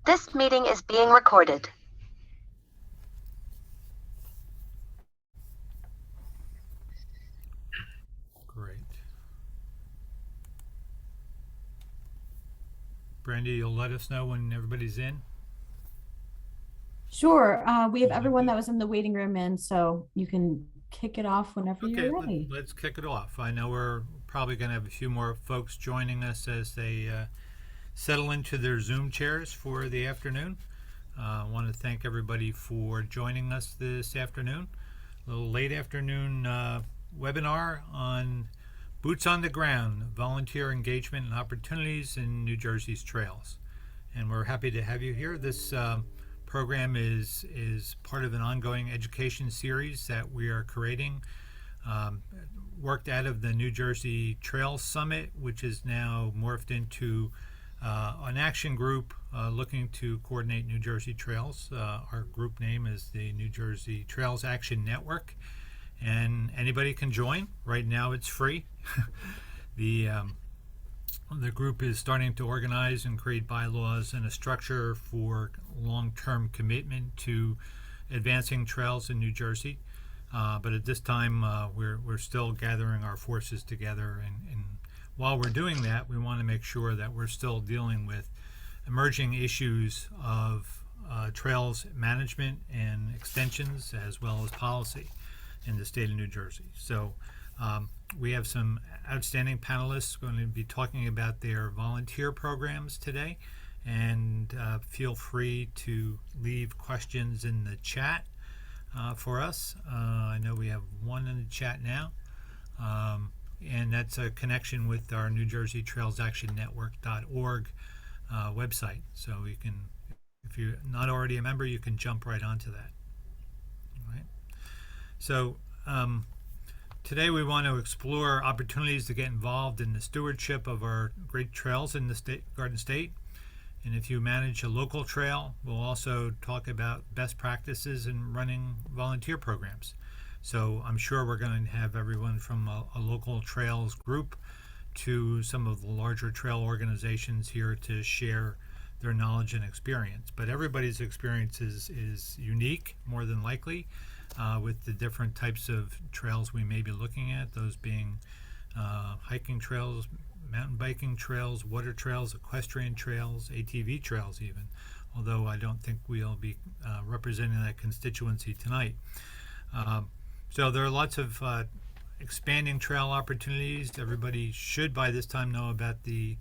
This meeting is being recorded. Great. Brandy, you'll let us know when everybody's in? Sure. We have Will that everyone be- that was in the waiting room in, so you can kick it off whenever Okay, you're ready. let's kick it off. I know we're probably going to have a few more folks joining us as they settle into their Zoom chairs for the afternoon. I want to thank everybody for joining us this afternoon. A little late afternoon webinar on Boots on the Ground, Volunteer Engagement and Opportunities in New Jersey's Trails. And we're happy to have you here. This program is part of an ongoing education series that we are creating, um, worked out of the New Jersey Trails Summit, which is now morphed into an action group looking to coordinate New Jersey trails. Our group name is the New Jersey Trails Action Network, and anybody can join. Right now, it's free. the the group is starting to organize and create bylaws and a structure for long-term commitment to advancing trails in New Jersey. But at this time, we're still gathering our forces together, and while we're doing that, we want to make sure that we're still dealing with emerging issues of trails management and extensions, as well as policy in the state of New Jersey. So we have some outstanding panelists going to be talking about their volunteer programs today, and feel free to leave questions in the chat for us. I know we have one in the chat now, and that's a connection with our New Jersey Trails Action Network.org website. So you can, if you're not already a member, you can jump right onto that. All right. So today we want to explore opportunities to get involved in the stewardship of our great trails in the Garden State. And if you manage a local trail, we'll also talk about best practices in running volunteer programs. So I'm sure we're going to have everyone from a local trails group to some of the larger trail organizations here to share their knowledge and experience. But everybody's experience is unique, more than likely, with the different types of trails we may be looking at, those being hiking trails, mountain biking trails, water trails, equestrian trails, ATV trails even, although I don't think we'll be representing that constituency tonight. So there are lots of expanding trail opportunities. Everybody should by this time know about the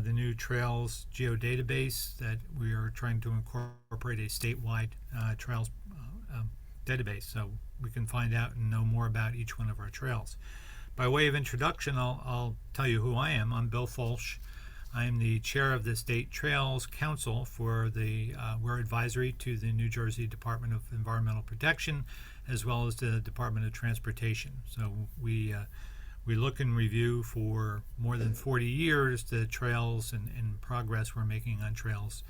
new Trails geodatabase that we are trying to incorporate a statewide trails database, so we can find out and know more about each one of our trails. By way of introduction, I'll tell you who I am. I'm Bill Fulch. I am the chair of the State Trails Council for we're advisory to the New Jersey Department of Environmental Protection, as well as the Department of Transportation. So we look and review for more than 40 years the trails and progress we're making on trails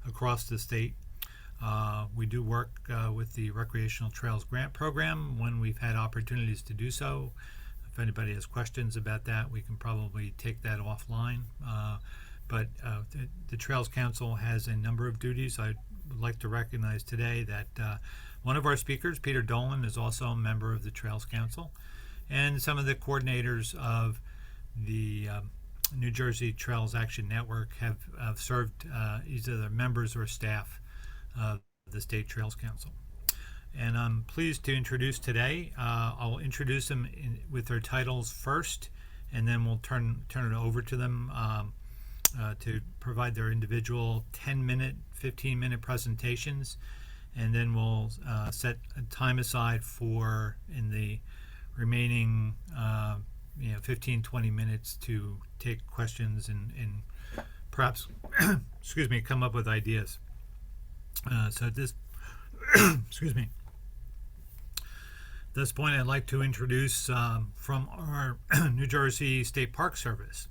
across the state. We do work with the Recreational Trails Grant Program when we've had opportunities to do so. If anybody has questions about that, we can probably take that offline. But the Trails Council has a number of duties. I would like to recognize today that one of our speakers, Peter Dolan, is also a member of the Trails Council, and some of the coordinators of the New Jersey Trails Action Network have served either members or staff of the State Trails Council. And I'm pleased to introduce today. I'll introduce them with their titles first, and then we'll turn it over to them to provide their individual 10-minute, 15-minute presentations, and then we'll set a time aside for in the remaining 15, 20 minutes to take questions and perhaps excuse me, come up with ideas. So at this excuse me. At this point, I'd like to introduce from our New Jersey State Park Service.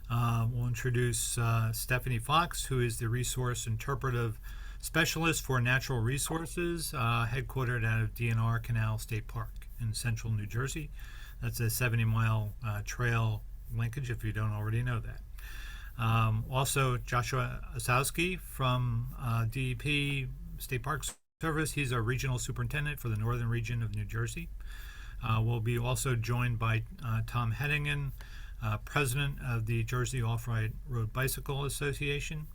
We'll introduce Stephanie Fox, who is the Resource Interpretive Specialist for Natural Resources, headquartered out of DNR Canal State Park in central New Jersey. That's a 70-mile trail linkage, if you don't already know that. Also, Joshua Osowski from DEP State Parks Service. He's our regional superintendent for the northern region of New Jersey. We'll be also joined by Tom Heddingen, president of the Jersey Off-Road Bicycle Association,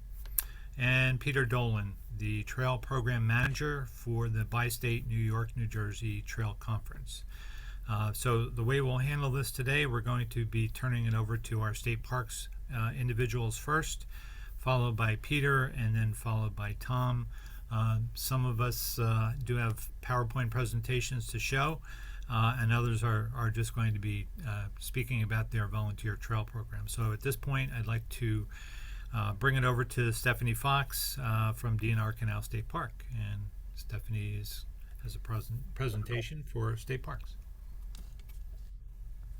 and Peter Dolan, the trail program manager for the Bi-State New York, New Jersey Trail Conference. So the way we'll handle this today, we're going to be turning it over to our state parks individuals first, followed by Peter, and then followed by Tom. Some of us do have PowerPoint presentations to show, and others are just going to be speaking about their volunteer trail program. So at this point, I'd like to bring it over to Stephanie Fox from DNR Canal State Park. And Stephanie has a presentation for State Parks.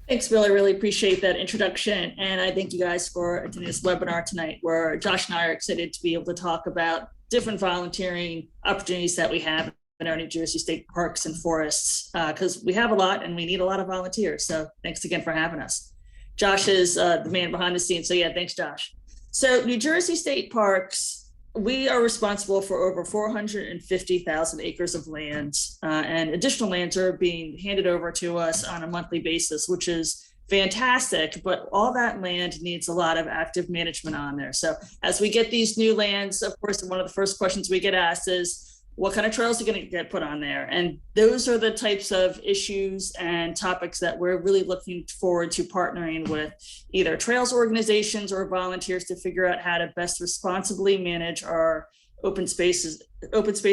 Thanks, Bill. I really appreciate that introduction. And I thank you guys for attending this webinar tonight, where Josh and I are excited to be able to talk about different volunteering opportunities that we have in our New Jersey state parks and forests, because we have a lot and we need a lot of volunteers. So thanks again for having us. Josh is the man behind the scenes. So yeah, thanks, Josh. So New Jersey state parks, we are responsible for over 450,000 acres of land, and additional lands are being handed over to us on a monthly basis, which is fantastic, but all that land needs a lot of active management on there. So as we get these new lands, of course, one of the first questions we get asked is, what kind of trails are going to get put on there? And those are the types of issues and topics that we're really looking forward to partnering with either trails organizations or volunteers to figure out how to best responsibly manage our open space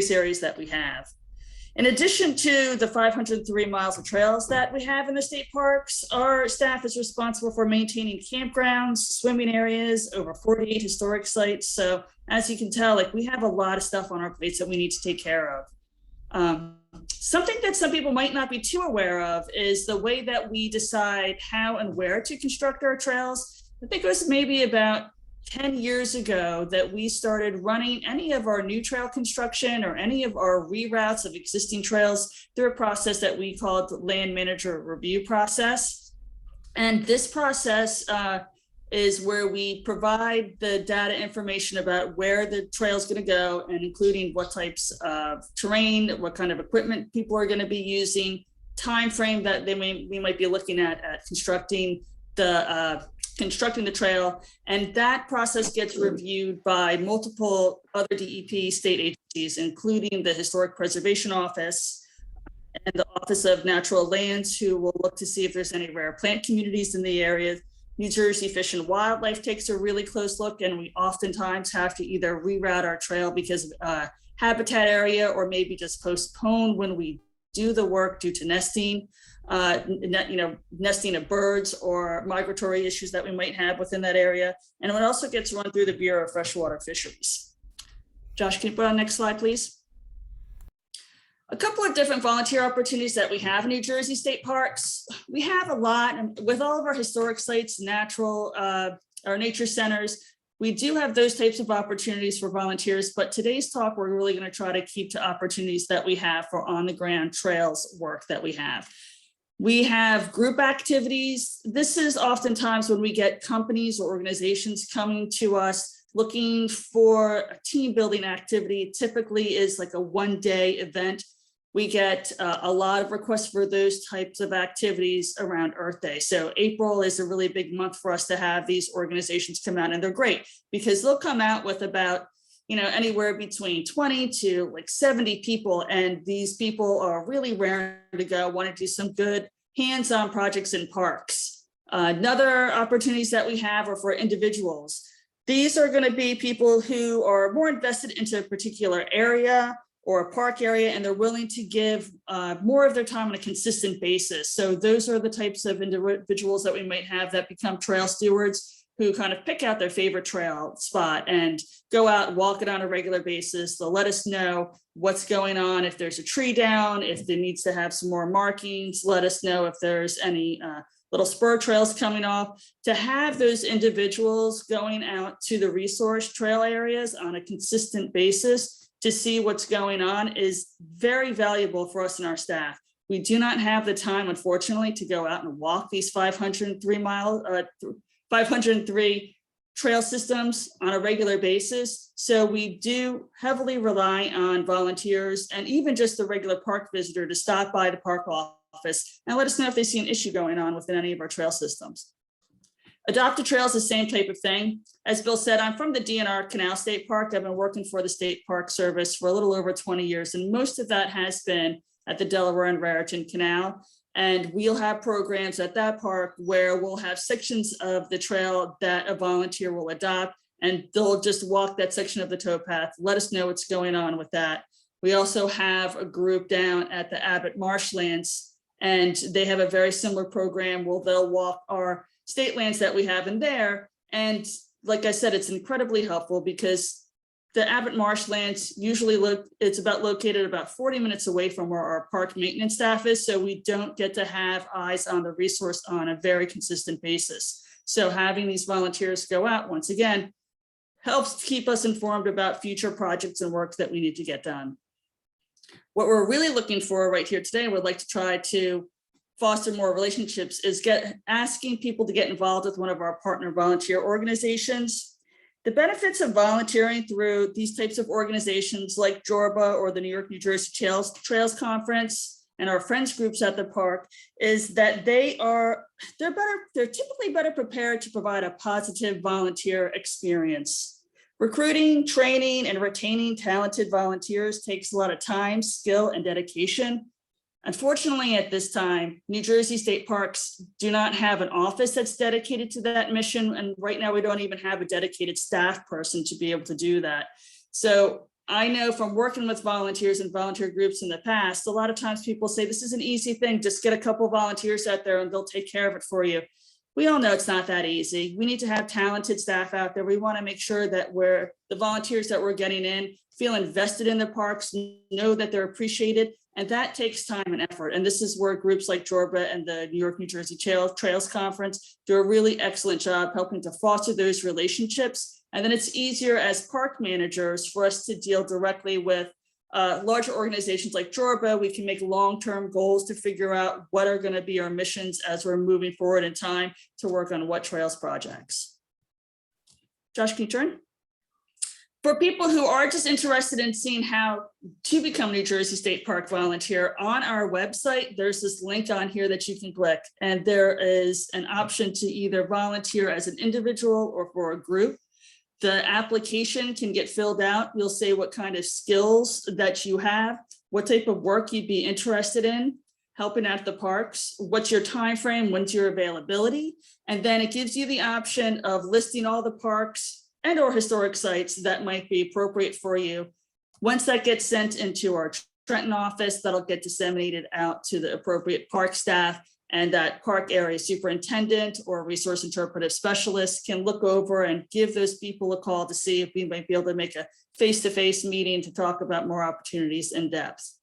areas that we have. In addition to the 503 miles of trails that we have in the state parks, our staff is responsible for maintaining campgrounds, swimming areas, over 48 historic sites. So as you can tell, like, we have a lot of stuff on our plates that we need to take care of. Something that some people might not be too aware of is the way that we decide how and where to construct our trails. I think it was maybe about 10 years ago that we started running any of our new trail construction or any of our reroutes of existing trails through a process that we called the land manager review process. And this process is where we provide the data information about where the trail is going to go, and including what types of terrain, what kind of equipment people are going to be using, time frame that we might be looking at constructing the trail. And that process gets reviewed by multiple other DEP state agencies, including the Historic Preservation Office and the Office of Natural Lands, who will look to see if there's any rare plant communities in the area. New Jersey Fish and Wildlife takes a really close look, and we oftentimes have to either reroute our trail because of habitat area, or maybe just postpone when we do the work due to nesting. Nesting of birds or migratory issues that we might have within that area. And it also gets run through the Bureau of Freshwater Fisheries. Josh, can you put on the next slide, please? A couple of different volunteer opportunities that we have in New Jersey state parks. We have a lot, and with all of our historic sites, our nature centers, we do have those types of opportunities for volunteers, but today's talk, we're really going to try to keep to opportunities that we have for on the ground trails work that we have. We have group activities. This is oftentimes when we get companies or organizations coming to us looking for a team building activity. It typically is like a one-day event. We get a lot of requests for those types of activities around Earth Day. So April is a really big month for us to have these organizations come out, and they're great because they'll come out with about anywhere between 20 to like 70 people. And these people are really raring to go, want to do some good hands-on projects in parks. Another opportunities that we have are for individuals. These are going to be people who are more invested into a particular area or a park area, and they're willing to give more of their time on a consistent basis. So those are the types of individuals that we might have that become trail stewards, who kind of pick out their favorite trail spot and go out and walk it on a regular basis. They'll let us know what's going on, if there's a tree down, if there needs to have some more markings, let us know if there's any little spur trails coming off. To have those individuals going out to the resource trail areas on a consistent basis to see what's going on is very valuable for us and our staff. We do not have the time, unfortunately, to go out and walk these 503 trail systems on a regular basis. So we do heavily rely on volunteers and even just the regular park visitor to stop by the park office and let us know if they see an issue going on within any of our trail systems. Adopt a Trail is the same type of thing. As Bill said, I'm from the DNR Canal State Park. I've been working for the State Park Service for a little over 20 years, and most of that has been at the Delaware and Raritan Canal. And we'll have programs at that park where we'll have sections of the trail that a volunteer will adopt, and they'll just walk that section of the towpath, let us know what's going on with that. We also have a group down at the Abbott Marshlands, and they have a very similar program where they'll walk our state lands that we have in there. And like I said, it's incredibly helpful because the Abbott Marshlands usually it's located about 40 minutes away from where our park maintenance staff is. So we don't get to have eyes on the resource on a very consistent basis. So having these volunteers go out, once again, helps keep us informed about future projects and work that we need to get done. What we're really looking for right here today, we'd like to try to foster more relationships, is asking people to get involved with one of our partner volunteer organizations. The benefits of volunteering through these types of organizations like Jorba or the New York, New Jersey Trails Conference and our friends groups at the park is that they're typically better prepared to provide a positive volunteer experience. Recruiting, training, and retaining talented volunteers takes a lot of time, skill, and dedication. Unfortunately, at this time, New Jersey State Parks do not have an office that's dedicated to that mission. And right now, we don't even have a dedicated staff person to be able to do that. So I know from working with volunteers and volunteer groups in the past, a lot of times people say, this is an easy thing, just get a couple of volunteers out there and they'll take care of it for you. We all know it's not that easy. We need to have talented staff out there. We want to make sure that the volunteers that we're getting in feel invested in the parks, know that they're appreciated. And that takes time and effort. And this is where groups like Jorba and the New York, New Jersey Trails Conference do a really excellent job helping to foster those relationships. And then it's easier as park managers for us to deal directly with larger organizations like Jorba. We can make long-term goals to figure out what are going to be our missions as we're moving forward in time to work on what trails projects. Josh, can you turn? For people who are just interested in seeing how to become New Jersey State Park volunteer, on our website, there's this link on here that you can click, and there is an option to either volunteer as an individual or for a group. The application can get filled out. You'll say what kind of skills that you have, what type of work you'd be interested in, helping out the parks, what's your time frame, when's your availability, and then it gives you the option of listing all the parks and or historic sites that might be appropriate for you. Once that gets sent into our Trenton office, that'll get disseminated out to the appropriate park staff, and that park area superintendent or resource interpretive specialist can look over and give those people a call to see if we might be able to make a face-to-face meeting to talk about more opportunities in depth.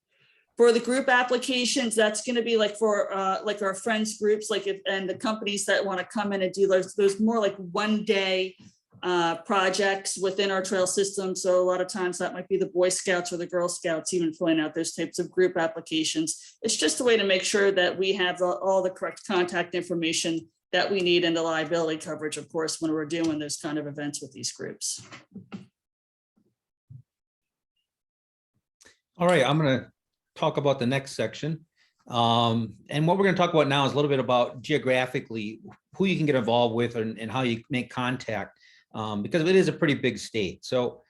For the group applications, that's going to be like for like our friends groups, and the companies that want to come in and do those more like one-day projects within our trail system. So a lot of times that might be the Boy Scouts or the Girl Scouts even filling out those types of group applications. It's just a way to make sure that we have all the correct contact information that we need and the liability coverage, of course, when we're doing those kind of events with these groups. All right, I'm going to talk about the next section. And what we're going to talk about now is a little bit about geographically who you can get involved with and how you make contact. Because it is a pretty big state. So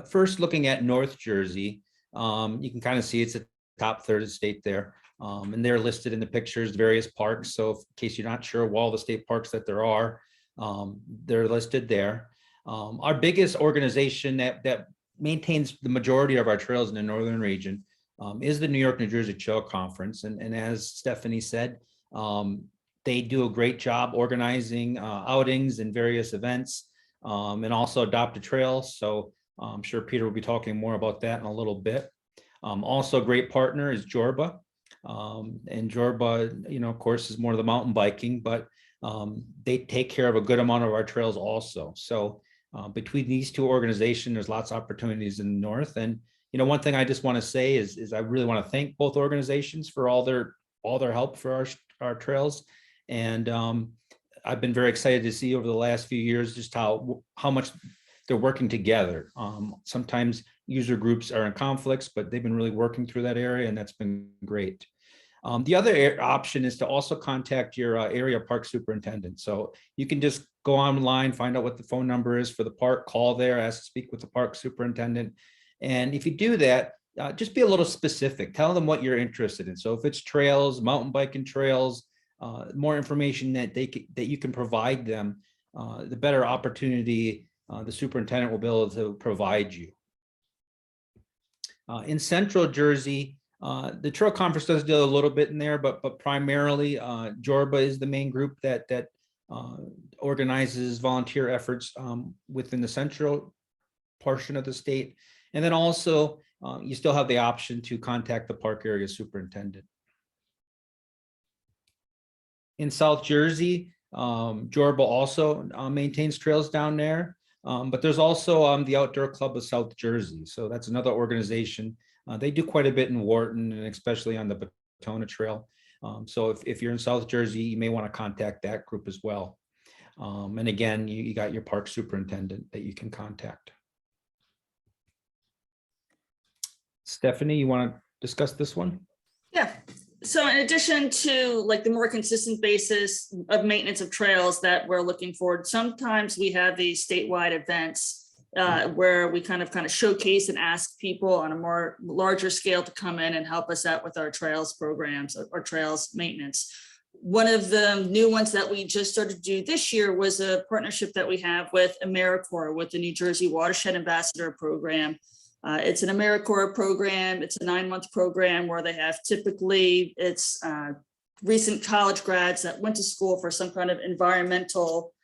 first looking at North Jersey, you can kind of see it's the top third of the state there. And they're listed in the pictures, various parks. So in case you're not sure of all the state parks that there are, they're listed there. Our biggest organization that maintains the majority of our trails in the northern region is the New York, New Jersey Trail Conference. And as Stephanie said, they do a great job organizing outings and various events. And also Adopt a Trail. So I'm sure Peter will be talking more about that in a little bit. Also a great partner is Jorba. And Jorba, of course, is more of the mountain biking, but they take care of a good amount of our trails also. So between these two organizations, there's lots of opportunities in the north. And, one thing I just want to say is I really want to thank both organizations for all their help for our trails. And I've been very excited to see over the last few years just how much they're working together. Sometimes user groups are in conflicts, but they've been really working through that area, and that's been great. The other option is to also contact your area park superintendent. So you can just go online, find out what the phone number is for the park, call there, ask to speak with the park superintendent. And if you do that, just be a little specific. Tell them what you're interested in. So if it's trails, mountain biking trails, more information that that you can provide them, the better opportunity the superintendent will be able to provide you. In Central Jersey, the Trail Conference does do a little bit in there, but primarily Jorba is the main group that organizes volunteer efforts within the central portion of the state. And then also you still have the option to contact the park area superintendent. In South Jersey, Jorba also maintains trails down there, but there's also the Outdoor Club of South Jersey. So that's another organization. They do quite a bit in Wharton and especially on the Batona Trail. So if you're in South Jersey, you may want to contact that group as well. And again, you got your park superintendent that you can contact. Stephanie, you want to discuss this one? Yeah. So in addition to like the more consistent basis of maintenance of trails that we're looking forward, sometimes we have these statewide events where we kind of showcase and ask people on a more larger scale to come in and help us out with our trails programs or trails maintenance. One of the new ones that we just started to do this year was a partnership that we have with AmeriCorps, with the New Jersey Watershed Ambassador Program. It's an AmeriCorps program. It's a 9-month program where they have typically it's recent college grads that went to school for some kind of environmental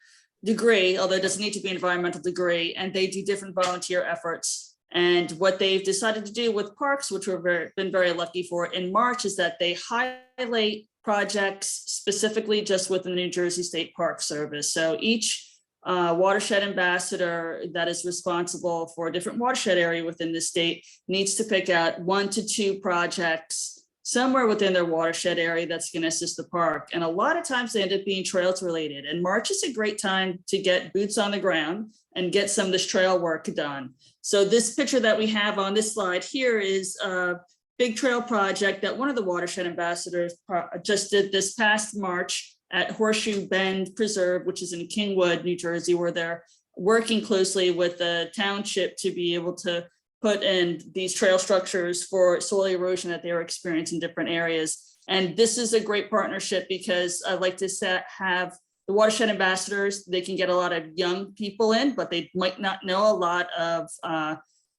degree, although it doesn't need to be an environmental degree, and they do different volunteer efforts. And what they've decided to do with parks, which we've been very lucky for in March, is that they highlight projects specifically just within the New Jersey State Park Service. So each watershed ambassador that is responsible for a different watershed area within the state needs to pick out 1 to 2 projects somewhere within their watershed area that's going to assist the park. And a lot of times they end up being trails related. And March is a great time to get boots on the ground and get some of this trail work done. So this picture that we have on this slide here is a big trail project that one of the watershed ambassadors just did this past March at Horseshoe Bend Preserve, which is in Kingwood, New Jersey, where they're working closely with the township to be able to put in these trail structures for soil erosion that they were experiencing in different areas. And this is a great partnership because I like to have the watershed ambassadors, they can get a lot of young people in, but they might not know a lot of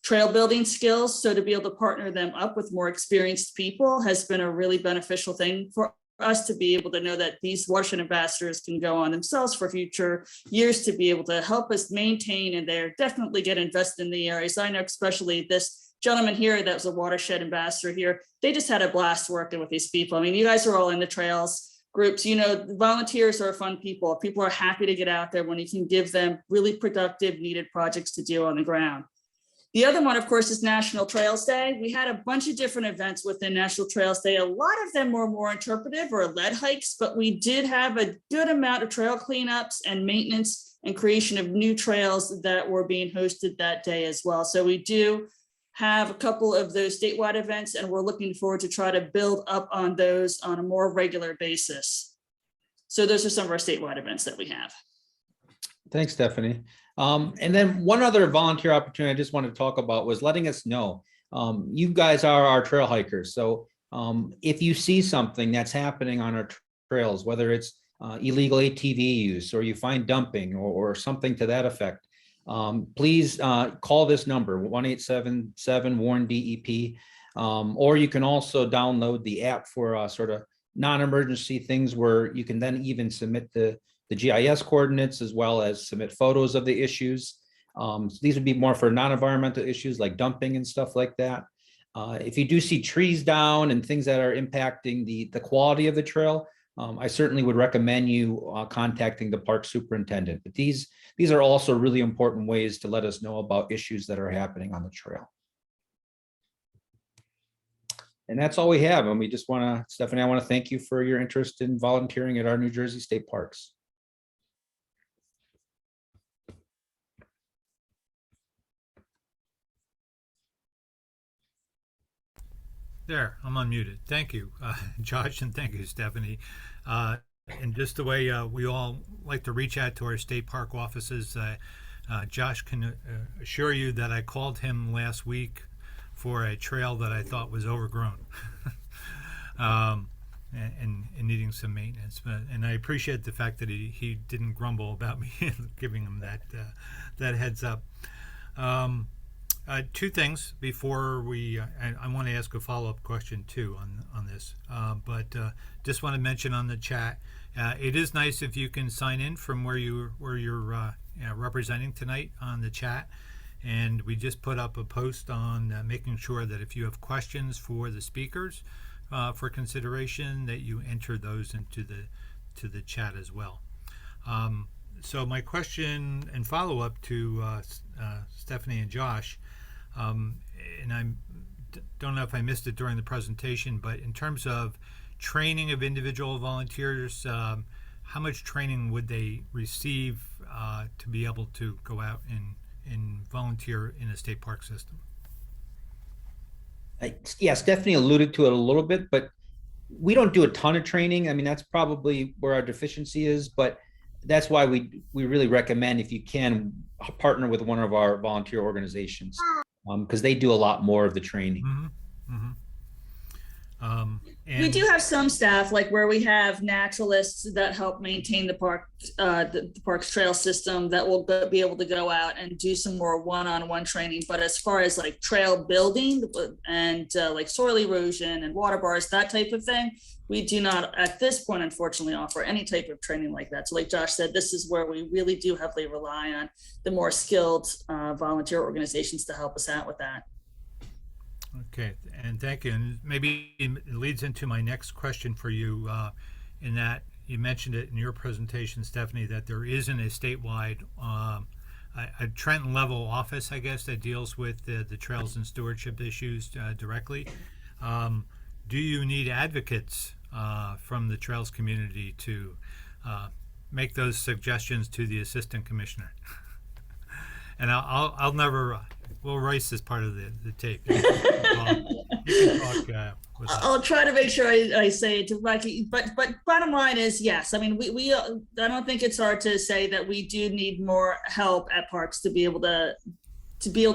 trail building skills. So to be able to partner them up with more experienced people has been a really beneficial thing for us to be able to know that these watershed ambassadors can go on themselves for future years to be able to help us maintain, and they're definitely get invested in the areas. I know especially this gentleman here that was a watershed ambassador here, they just had a blast working with these people. I mean, you guys are all in the trails groups, you know, volunteers are fun people. People are happy to get out there when you can give them really productive, needed projects to do on the ground. The other one, of course, is National Trails Day. We had a bunch of different events within National Trails Day. A lot of them were more interpretive or lead hikes, but we did have a good amount of trail cleanups and maintenance and creation of new trails that were being hosted that day as well. So we do have a couple of those statewide events, and we're looking forward to try to build up on those on a more regular basis. So those are some of our statewide events that we have. Thanks, Stephanie. And then one other volunteer opportunity I just wanted to talk about was letting us know. You guys are our trail hikers. So if you see something that's happening on our trails, whether it's illegal ATV use or you find dumping or something to that effect, please call this number 1-877-WARN-DEP. Or you can also download the app for sort of non-emergency things where you can then even submit the GIS coordinates as well as submit photos of the issues. So these would be more for non-environmental issues like dumping and stuff like that. If you do see trees down and things that are impacting the quality of the trail, I certainly would recommend you contacting the park superintendent. But these are also really important ways to let us know about issues that are happening on the trail. And that's all we have. And we just want to, Stephanie, I want to thank you for your interest in volunteering at our New Jersey State Parks. There, I'm unmuted. Thank you, Josh, and thank you, Stephanie. And just the way we all like to reach out to our state park offices, Josh can assure you that I called him last week for a trail that I thought was overgrown and needing some maintenance. And I appreciate the fact that he didn't grumble about me giving him that heads up. Two things before I want to ask a follow-up question too on this, but just want to mention on the chat, it is nice if you can sign in from where you're representing tonight on the chat, and we just put up a post on making sure that if you have questions for the speakers for consideration, that you enter those into the chat as well. So my question and follow-up to Stephanie and Josh, and I don't know if I missed it during the presentation, but in terms of training of individual volunteers, how much training would they receive to be able to go out and volunteer in a state park system? Yeah, Stephanie alluded to it a little bit, but we don't do a ton of training. I mean, that's probably where our deficiency is, but that's why we really recommend, if you can, partner with one of our volunteer organizations, because they do a lot more of the training. Mm-hmm. Mm-hmm. We do have some staff, like where we have naturalists that help maintain the park, the park's trail system, that will be able to go out and do some more one-on-one training. But as far as like trail building and like soil erosion and water bars, that type of thing, we do not at this point, unfortunately, offer any type of training like that. So like Josh said, this is where we really do heavily rely on the more skilled volunteer organizations to help us out with that. Okay, and thank you. And maybe it leads into my next question for you, in that you mentioned it in your presentation, Stephanie, that there isn't a statewide, a Trenton level office, I guess, that deals with the trails and stewardship issues directly. Do you need advocates from the trails community to make those suggestions to the assistant commissioner? And I'll never. We'll erase this part of the tape. You can talk with I'll try to make sure I say it directly, but bottom line is yes. I mean, we I don't think it's hard to say that we do need more help at parks to be able to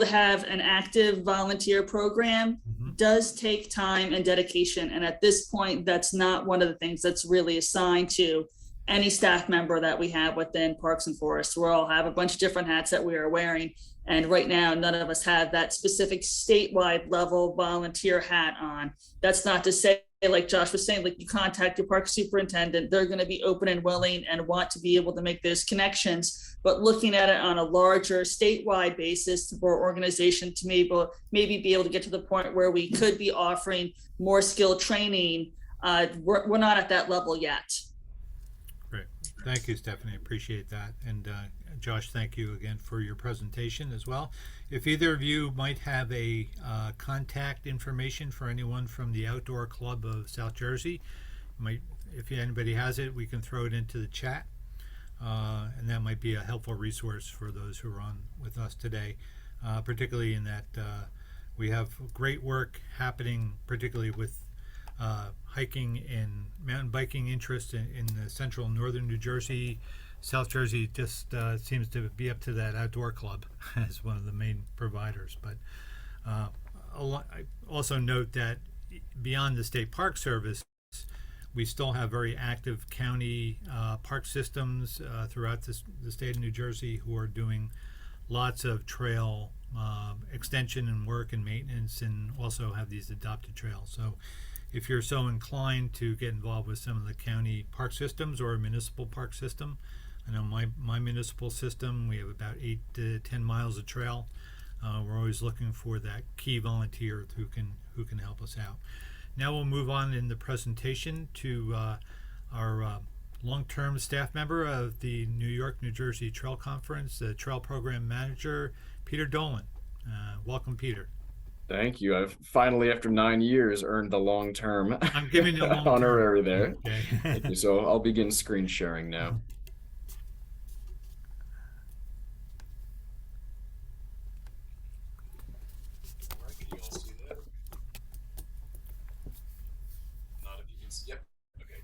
have an active volunteer program. Mm-hmm. Does take time and dedication, and at this point, that's not one of the things that's really assigned to any staff member that we have within Parks and Forests. We all have a bunch of different hats that we are wearing. And right now, none of us have that specific statewide level volunteer hat on. That's not to say, like Josh was saying, like you contact your park superintendent, they're going to be open and willing and want to be able to make those connections. But looking at it on a larger statewide basis for our organization to maybe be able to get to the point where we could be offering more skill training, we're not at that level yet. Great. Thank you, Stephanie. Appreciate that. And Josh, thank you again for your presentation as well. If either of you might have a contact information for anyone from the Outdoor Club of South Jersey, if anybody has it, we can throw it into the chat. And that might be a helpful resource for those who are on with us today, particularly in that we have great work happening, particularly with hiking and mountain biking interest in the central northern New Jersey. South Jersey just seems to be up to that Outdoor Club as one of the main providers. But I also note that beyond the State Park Service, we still have very active county park systems throughout the state of New Jersey who are doing lots of trail extension and work and maintenance, and also have these adopted trails. So if you're so inclined to get involved with some of the county park systems or a municipal park system, I know my municipal system, we have about 8 to 10 miles of trail. We're always looking for that key volunteer who can help us out. Now we'll move on in the presentation to our long-term staff member of the New York, New Jersey Trail Conference, the Trail Program Manager, Peter Dolan. Welcome, Peter. Thank you. I've finally, after 9 years, earned the long-term I'm giving you a long honorary there. Okay. Thank you. So I'll begin screen sharing now.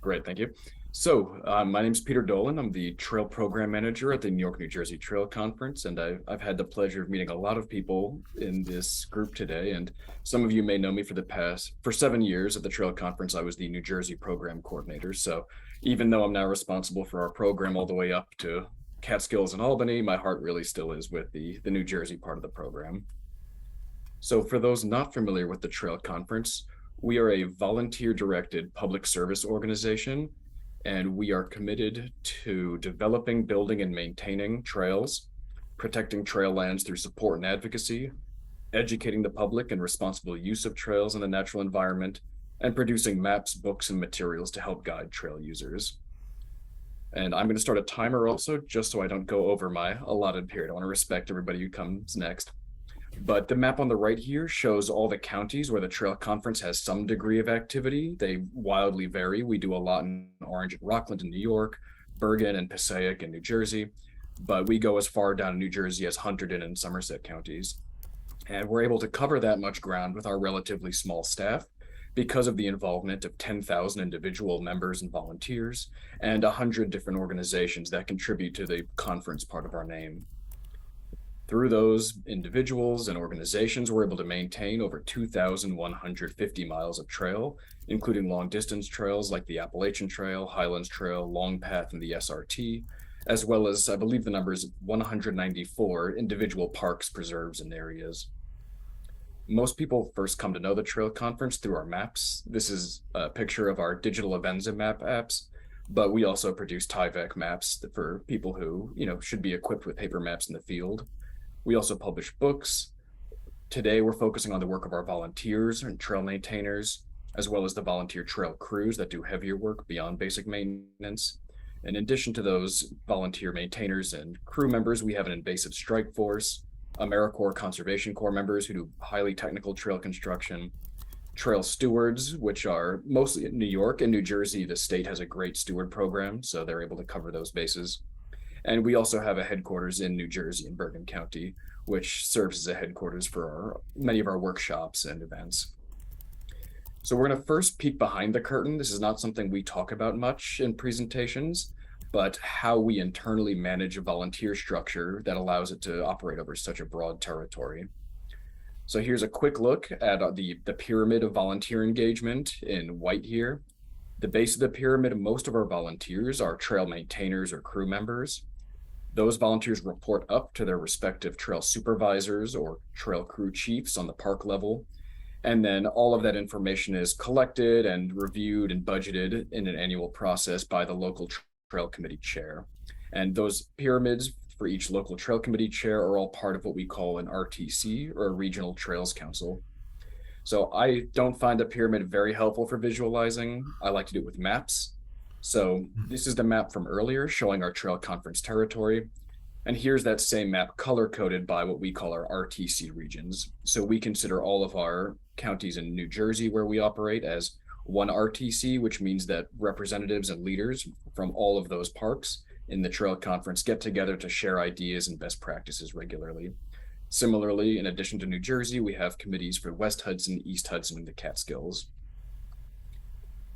Great, thank you. So my name is Peter Dolan. I'm the Trail Program Manager at the New York, New Jersey Trail Conference, and I've had the pleasure of meeting a lot of people in this group today. And some of you may know me for 7 years at the Trail Conference. I was the New Jersey Program Coordinator. So even though I'm now responsible for our program all the way up to Catskills and Albany, my heart really still is with the New Jersey part of the program. So for those not familiar with the Trail Conference, we are a volunteer-directed public service organization, and we are committed to developing, building, and maintaining trails, protecting trail lands through support and advocacy, educating the public in responsible use of trails in the natural environment, and producing maps, books, and materials to help guide trail users. And I'm going to start a timer also, just so I don't go over my allotted period. I want to respect everybody who comes next. But the map on the right here shows all the counties where the Trail Conference has some degree of activity. They wildly vary. We do a lot in Orange and Rockland in New York, Bergen and Passaic in New Jersey, but we go as far down in New Jersey as Hunterdon and Somerset counties. And we're able to cover that much ground with our relatively small staff because of the involvement of 10,000 individual members and volunteers and 100 different organizations that contribute to the conference part of our name. Through those individuals and organizations, we're able to maintain over 2,150 miles of trail, including long distance trails like the Appalachian Trail, Highlands Trail, Long Path, and the SRT, as well as, I believe the number is 194 individual parks, preserves, and areas. Most people first come to know the Trail Conference through our maps. This is a picture of our digital Avenza map apps, but we also produce Tyvek maps for people who, should be equipped with paper maps in the field. We also publish books. Today, we're focusing on the work of our volunteers and trail maintainers, as well as the volunteer trail crews that do heavier work beyond basic maintenance. In addition to those volunteer maintainers and crew members, we have an invasive strike force, AmeriCorps Conservation Corps members who do highly technical trail construction, trail stewards, which are mostly in New York and New Jersey. The state has a great steward program, so they're able to cover those bases. And we also have a headquarters in New Jersey in Bergen County, which serves as a headquarters for many of our workshops and events. So we're going to first peek behind the curtain. This is not something we talk about much in presentations, but how we internally manage a volunteer structure that allows it to operate over such a broad territory. So here's a quick look at the pyramid of volunteer engagement in white here. The base of the pyramid, most of our volunteers are trail maintainers or crew members. Those volunteers report up to their respective trail supervisors or trail crew chiefs on the park level. And then all of that information is collected and reviewed and budgeted in an annual process by the local trail committee chair. And those pyramids for each local trail committee chair are all part of what we call an RTC, or a Regional Trails Council. So I don't find a pyramid very helpful for visualizing. I like to do it with maps. So this is the map from earlier showing our Trail Conference territory. And here's that same map color coded by what we call our RTC regions. So we consider all of our counties in New Jersey where we operate as one RTC, which means that representatives and leaders from all of those parks in the Trail Conference get together to share ideas and best practices regularly. Similarly, in addition to New Jersey, we have committees for West Hudson, East Hudson, and the Catskills.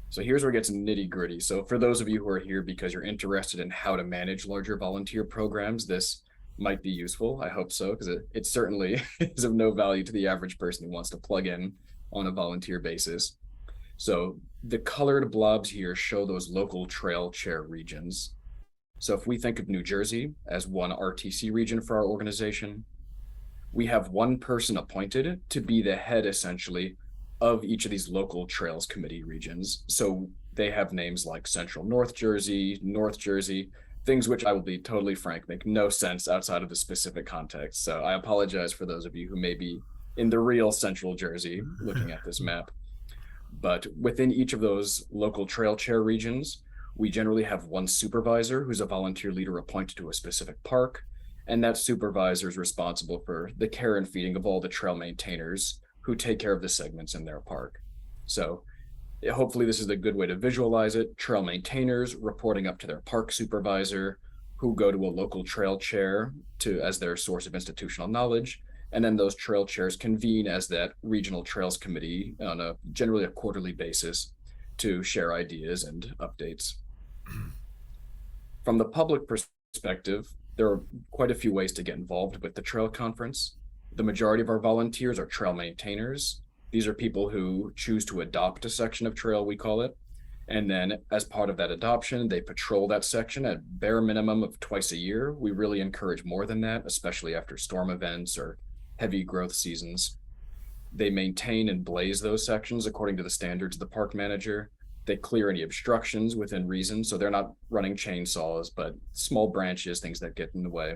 So here's where it gets nitty gritty. So for those of you who are here because you're interested in how to manage larger volunteer programs, this might be useful. I hope so, because it certainly is of no value to the average person who wants to plug in on a volunteer basis. So the colored blobs here show those local trail chair regions. So if we think of New Jersey as one RTC region for our organization, we have one person appointed to be the head essentially of each of these local trails committee regions. So they have names like Central North Jersey, North Jersey, things which, I will be totally frank, make no sense outside of the specific context. So I apologize for those of you who may be in the real Central Jersey looking at this map. But within each of those local trail chair regions, we generally have one supervisor who's a volunteer leader appointed to a specific park. And that supervisor is responsible for the care and feeding of all the trail maintainers who take care of the segments in their park. So hopefully this is a good way to visualize it. Trail maintainers reporting up to their park supervisor, who go to a local trail chair as their source of institutional knowledge. And then those trail chairs convene as that regional trails committee on generally a quarterly basis to share ideas and updates. From the public perspective, there are quite a few ways to get involved with the Trail Conference. The majority of our volunteers are trail maintainers. These are people who choose to adopt a section of trail, we call it. And then as part of that adoption, they patrol that section at bare minimum of twice a year. We really encourage more than that, especially after storm events or heavy growth seasons. They maintain and blaze those sections according to the standards of the park manager. They clear any obstructions within reason, so they're not running chainsaws, but small branches, things that get in the way.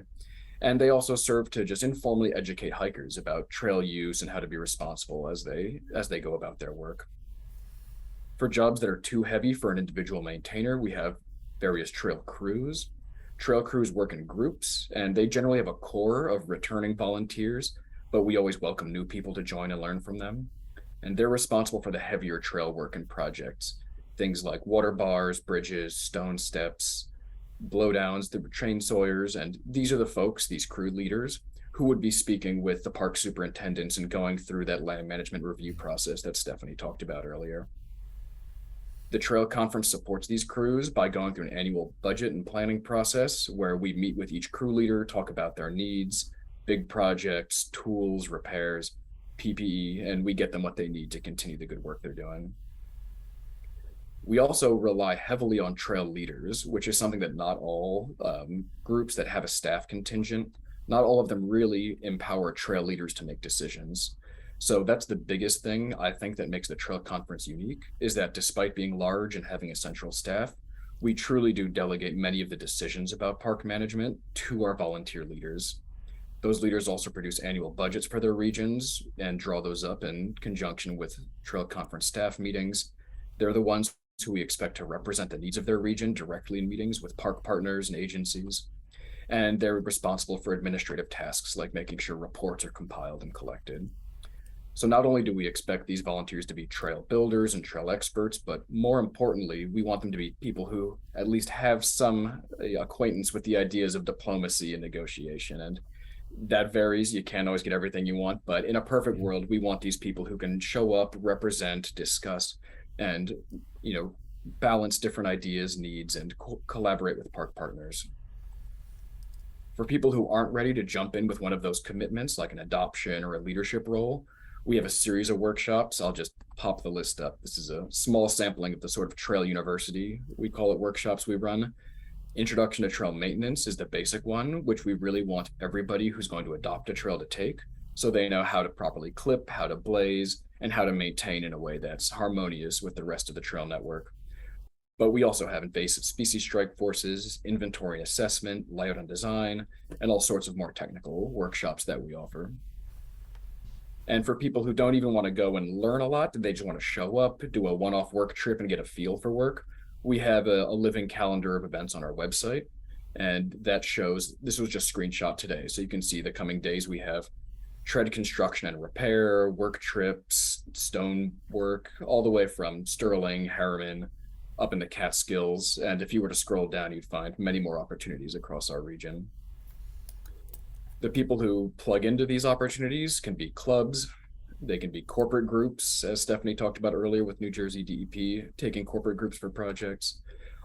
And they also serve to just informally educate hikers about trail use and how to be responsible as they go about their work. For jobs that are too heavy for an individual maintainer, we have various trail crews. Trail crews work in groups, and they generally have a core of returning volunteers, but we always welcome new people to join and learn from them. And they're responsible for the heavier trail work and projects, things like water bars, bridges, stone steps, blowdowns, the train sawyers, and these are the folks, these crew leaders, who would be speaking with the park superintendents and going through that land management review process that Stephanie talked about earlier. The Trail Conference supports these crews by going through an annual budget and planning process where we meet with each crew leader, talk about their needs, big projects, tools, repairs, PPE, and we get them what they need to continue the good work they're doing. We also rely heavily on trail leaders, which is something that not all groups that have a staff contingent, not all of them really empower trail leaders to make decisions. So that's the biggest thing I think that makes the Trail Conference unique, is that despite being large and having a central staff, we truly do delegate many of the decisions about park management to our volunteer leaders. Those leaders also produce annual budgets for their regions and draw those up in conjunction with Trail Conference staff meetings. They're the ones who we expect to represent the needs of their region directly in meetings with park partners and agencies. And they're responsible for administrative tasks like making sure reports are compiled and collected. So not only do we expect these volunteers to be trail builders and trail experts, but more importantly, we want them to be people who at least have some acquaintance with the ideas of diplomacy and negotiation. And that varies. You can't always get everything you want, but in a perfect world, we want these people who can show up, represent, discuss, and balance different ideas, needs, and collaborate with park partners. For people who aren't ready to jump in with one of those commitments, like an adoption or a leadership role, we have a series of workshops. I'll just pop the list up. This is a small sampling of the sort of trail university, we call it, workshops we run. Introduction to Trail Maintenance is the basic one, which we really want everybody who's going to adopt a trail to take, so they know how to properly clip, how to blaze, and how to maintain in a way that's harmonious with the rest of the trail network. But we also have invasive species strike forces, inventory and assessment, layout and design, and all sorts of more technical workshops that we offer. And for people who don't even want to go and learn a lot, they just want to show up, do a one-off work trip and get a feel for work, we have a living calendar of events on our website. And that shows, this was just screenshot today. So you can see the coming days we have tread construction and repair, work trips, stone work, all the way from Sterling, Harriman, up in the Catskills. And if you were to scroll down, you'd find many more opportunities across our region. The people who plug into these opportunities can be clubs, they can be corporate groups, as Stephanie talked about earlier with New Jersey DEP, taking corporate groups for projects.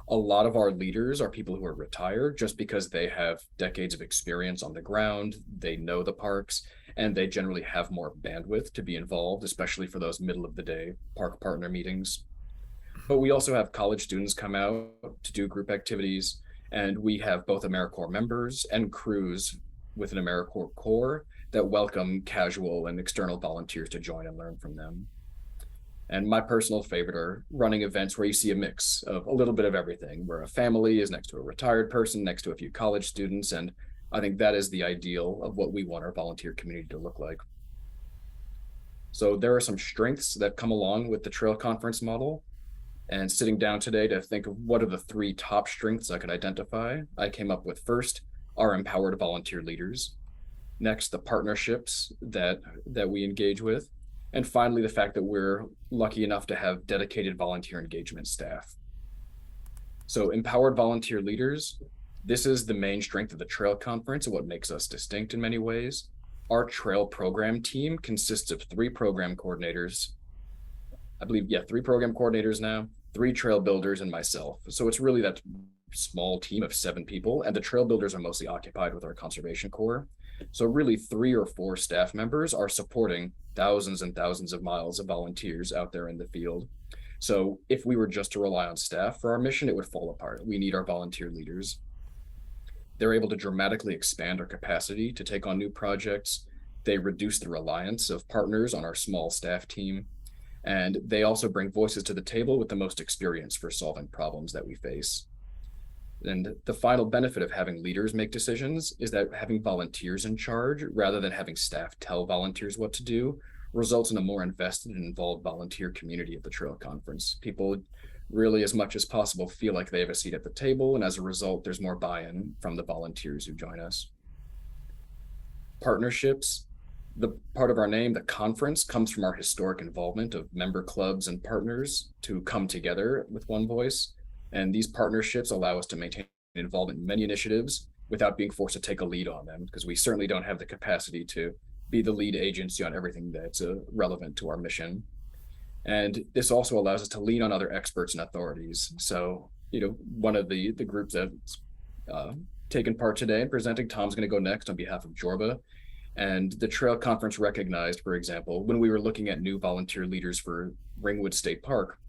A lot of our leaders are people who are retired just because they have decades of experience on the ground, they know the parks, and they generally have more bandwidth to be involved, especially for those middle of the day park partner meetings. But we also have college students come out to do group activities, and we have both AmeriCorps members and crews with an AmeriCorps core that welcome casual and external volunteers to join and learn from them. And my personal favorite are running events where you see a mix of a little bit of everything, where a family is next to a retired person, next to a few college students. And I think that is the ideal of what we want our volunteer community to look like. So there are some strengths that come along with the Trail Conference model. And sitting down today to think of what are the 3 top strengths I could identify, I came up with first, our empowered volunteer leaders. Next, the partnerships that we engage with. And finally, the fact that we're lucky enough to have dedicated volunteer engagement staff. So empowered volunteer leaders, this is the main strength of the Trail Conference and what makes us distinct in many ways. Our trail program team consists of 3 program coordinators. I believe, 3 program coordinators now, 3 trail builders, and myself. So it's really that small team of 7 people, and the trail builders are mostly occupied with our conservation corps. So really 3 or 4 staff members are supporting thousands and thousands of miles of volunteers out there in the field. So if we were just to rely on staff for our mission, it would fall apart. We need our volunteer leaders. They're able to dramatically expand our capacity to take on new projects. They reduce the reliance of partners on our small staff team. And they also bring voices to the table with the most experience for solving problems that we face. And the final benefit of having leaders make decisions is that having volunteers in charge, rather than having staff tell volunteers what to do, results in a more invested and involved volunteer community at the Trail Conference. People really, as much as possible, feel like they have a seat at the table, and as a result, there's more buy-in from the volunteers who join us. Partnerships. The part of our name, the conference, comes from our historic involvement of member clubs and partners to come together with one voice. And these partnerships allow us to maintain involvement in many initiatives without being forced to take a lead on them, because we certainly don't have the capacity to be the lead agency on everything that's relevant to our mission. And this also allows us to lean on other experts and authorities. So, one of the groups that's taken part today and presenting, Tom's going to go next on behalf of Jorba. And the Trail Conference recognized, for example, when we were looking at new volunteer leaders for Ringwood State Park,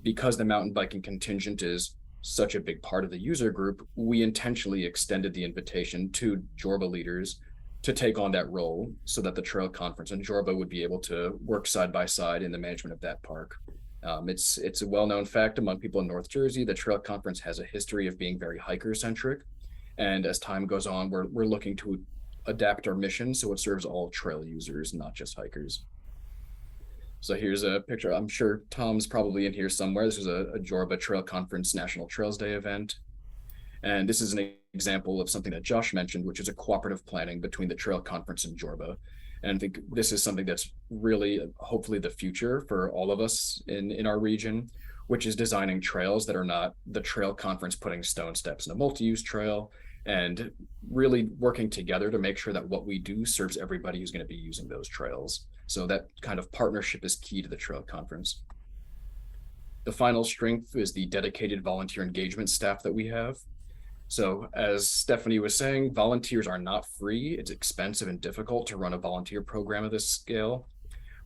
because the mountain biking contingent is such a big part of the user group, we intentionally extended the invitation to Jorba leaders to take on that role so that the Trail Conference and Jorba would be able to work side by side in the management of that park. It's a well-known fact among people in North Jersey. The Trail Conference has a history of being very hiker-centric. And as time goes on, we're looking to adapt our mission so it serves all trail users, not just hikers. So here's a picture. I'm sure Tom's probably in here somewhere. This is a Jorba Trail Conference National Trails Day event. And this is an example of something that Josh mentioned, which is a cooperative planning between the Trail Conference and Jorba. And I think this is something that's really, hopefully, the future for all of us in our region, which is designing trails that are not the Trail Conference putting stone steps in a multi-use trail, and really working together to make sure that what we do serves everybody who's going to be using those trails. So that kind of partnership is key to the Trail Conference. The final strength is the dedicated volunteer engagement staff that we have. So as Stephanie was saying, volunteers are not free. It's expensive and difficult to run a volunteer program of this scale.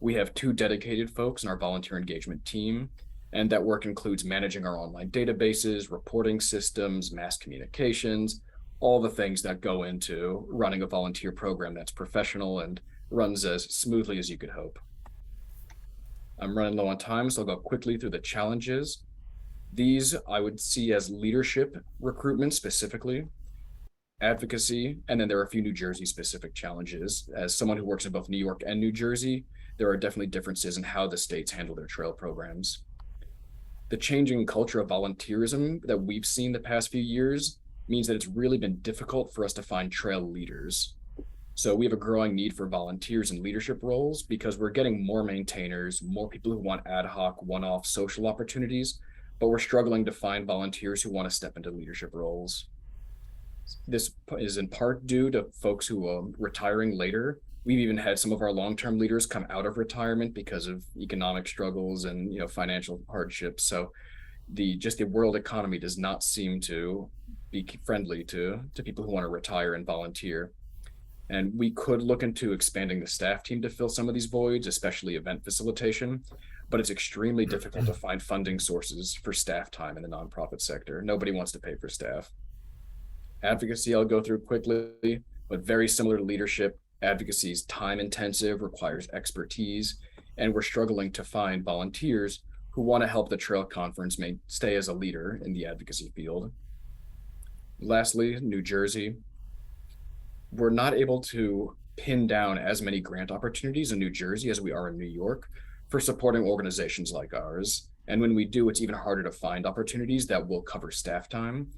We have 2 dedicated folks in our volunteer engagement team, and that work includes managing our online databases, reporting systems, mass communications, all the things that go into running a volunteer program that's professional and runs as smoothly as you could hope. I'm running low on time, so I'll go quickly through the challenges. These I would see as leadership recruitment specifically, advocacy, and then there are a few New Jersey specific challenges. As someone who works in both New York and New Jersey, there are definitely differences in how the states handle their trail programs. The changing culture of volunteerism that we've seen the past few years means that it's really been difficult for us to find trail leaders. So we have a growing need for volunteers in leadership roles because we're getting more maintainers, more people who want ad hoc, one-off social opportunities, but we're struggling to find volunteers who want to step into leadership roles. This is in part due to folks who are retiring later. We've even had some of our long-term leaders come out of retirement because of economic struggles and financial hardships. So the world economy does not seem to be friendly to people who want to retire and volunteer. And we could look into expanding the staff team to fill some of these voids, especially event facilitation, but it's extremely difficult to find funding sources for staff time in the nonprofit sector. Nobody wants to pay for staff. Advocacy, I'll go through quickly, but very similar to leadership, advocacy is time intensive, requires expertise, and we're struggling to find volunteers who want to help the Trail Conference stay as a leader in the advocacy field. Lastly, New Jersey. We're not able to pin down as many grant opportunities in New Jersey as we are in New York for supporting organizations like ours. And when we do, it's even harder to find opportunities that will cover staff time.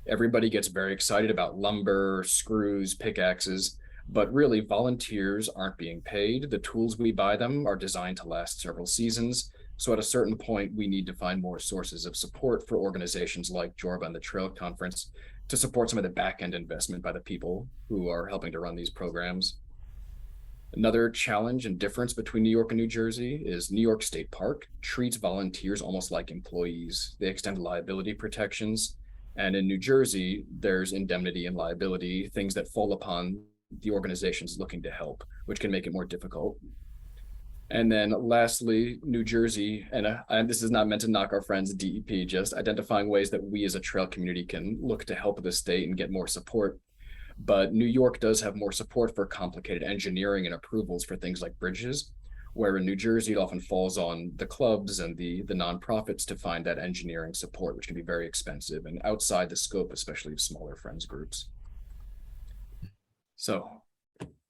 Everybody gets very excited about lumber, screws, pickaxes, but really volunteers aren't being paid. The tools we buy them are designed to last several seasons. So at a certain point, we need to find more sources of support for organizations like Jorba and the Trail Conference to support some of the back-end investment by the people who are helping to run these programs. Another challenge and difference between New York and New Jersey is New York State Park treats volunteers almost like employees. They extend liability protections. And in New Jersey, there's indemnity and liability, things that fall upon the organizations looking to help, which can make it more difficult. And then lastly, New Jersey, and this is not meant to knock our friends at DEP, just identifying ways that we as a trail community can look to help the state and get more support. But New York does have more support for complicated engineering and approvals for things like bridges, where in New Jersey, it often falls on the clubs and the nonprofits to find that engineering support, which can be very expensive and outside the scope, especially of smaller friends groups. So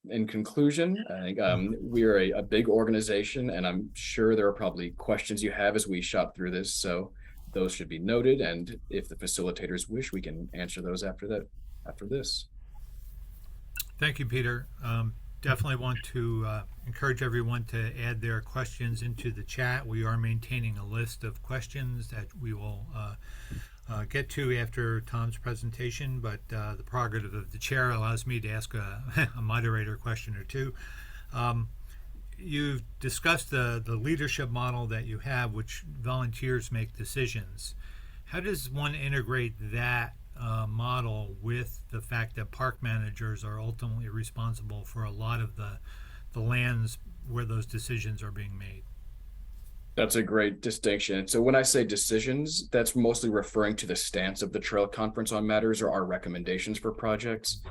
in conclusion, I think we are a big organization, and I'm sure there are probably questions you have as we shot through this. So those should be noted. And if the facilitators wish, we can answer those after this. Thank you, Peter. Definitely want to encourage everyone to add their questions into the chat. We are maintaining a list of questions that we will get to after Tom's presentation, but the prerogative of the chair allows me to ask a moderator question or two. You've discussed the leadership model that you have, which volunteers make decisions. How does one integrate that model with the fact that park managers are ultimately responsible for a lot of the lands where those decisions are being made? That's a great distinction. So when I say decisions, that's mostly referring to the stance of the Trail Conference on matters or our recommendations for projects.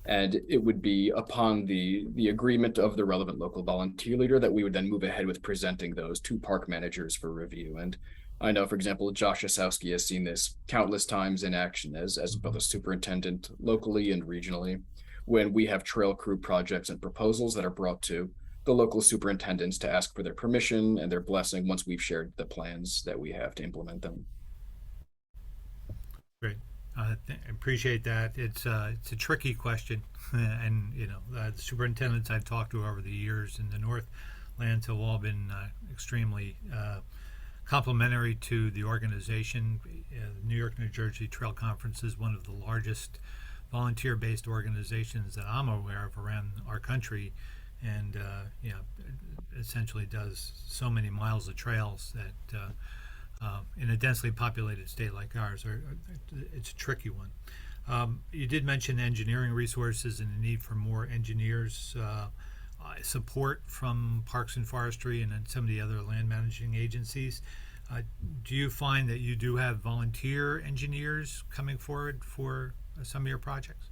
And it would be upon the agreement of the relevant local volunteer leader that we would then move ahead with presenting those to park managers for review. And I know, for example, Josh Osowski has seen this countless times in action as both a superintendent locally and regionally, when we have trail crew projects and proposals that are brought to the local superintendents to ask for their permission and their blessing once we've shared the plans that we have to implement them. Great. I appreciate that. It's a tricky question, and the superintendents I've talked to over the years in the Northlands have all been extremely complimentary to the organization. New York, New Jersey Trail Conference is one of the largest volunteer-based organizations that I'm aware of around our country, and essentially does so many miles of trails that in a densely populated state like ours, it's a tricky one. You did mention engineering resources and the need for more engineers, support from Parks and Forestry and then some of the other land managing agencies. Do you find that you do have volunteer engineers coming forward for some of your projects?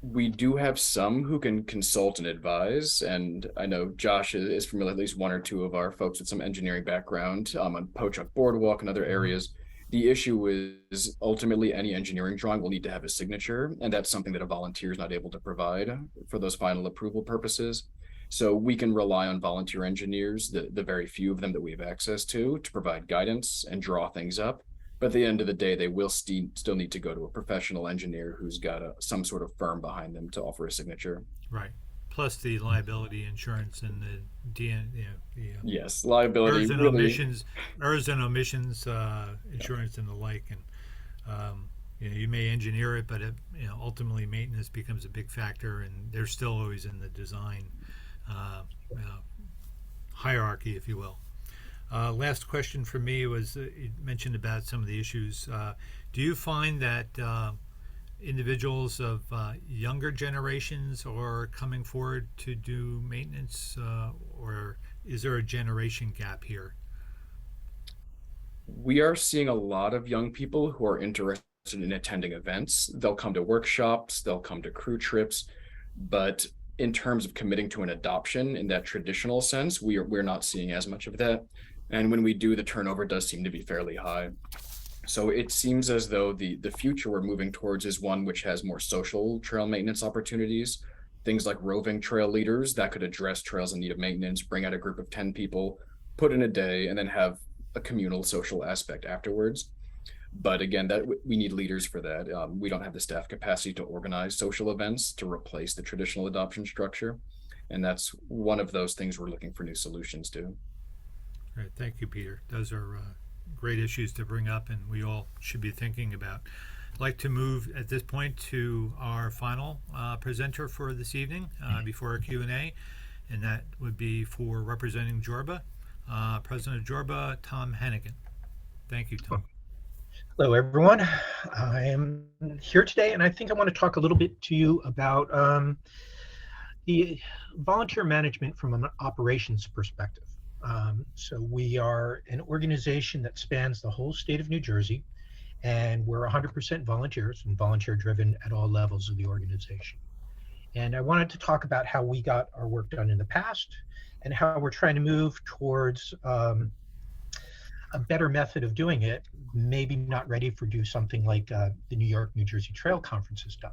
We do have some who can consult and advise, and I know Josh is familiar, at least one or two of our folks with some engineering background on Pochuck Boardwalk and other areas. The issue is ultimately any engineering drawing will need to have a signature, and that's something that a volunteer is not able to provide for those final approval purposes. So we can rely on volunteer engineers, the very few of them that we have access to provide guidance and draw things up. But at the end of the day, they will still need to go to a professional engineer who's got some sort of firm behind them to offer a signature. Right. Plus the liability insurance and the yes, liability, errors and omissions insurance and the like. And you may engineer it, but ultimately maintenance becomes a big factor, and they're still always in the design hierarchy, if you will. Last question for me was, you mentioned about some of the issues. Do you find that individuals of younger generations are coming forward to do maintenance, or is there a generation gap here? We are seeing a lot of young people who are interested in attending events. They'll come to workshops, they'll come to crew trips, but in terms of committing to an adoption in that traditional sense, we're not seeing as much of that. And when we do, the turnover does seem to be fairly high. So it seems as though the future we're moving towards is one which has more social trail maintenance opportunities, things like roving trail leaders that could address trails in need of maintenance, bring out a group of 10 people, put in a day, and then have a communal social aspect afterwards. But again, that we need leaders for that. We don't have the staff capacity to organize social events to replace the traditional adoption structure. And that's one of those things we're looking for new solutions to. All right, thank you, Peter. Those are great issues to bring up, and we all should be thinking about. I'd like to move at this point to our final presenter for this evening before our Q&A. and that would be for representing Jorba. President of Jorba, Tom Hennigan. Thank you, Tom. Hello, everyone. I am here today, and I think I want to talk a little bit to you about the volunteer management from an operations perspective. So we are an organization that spans the whole state of New Jersey, and we're 100% volunteers and volunteer-driven at all levels of the organization. And I wanted to talk about how we got our work done in the past and how we're trying to move towards a better method of doing it, maybe not ready for do something like the New York, New Jersey Trail Conference has done.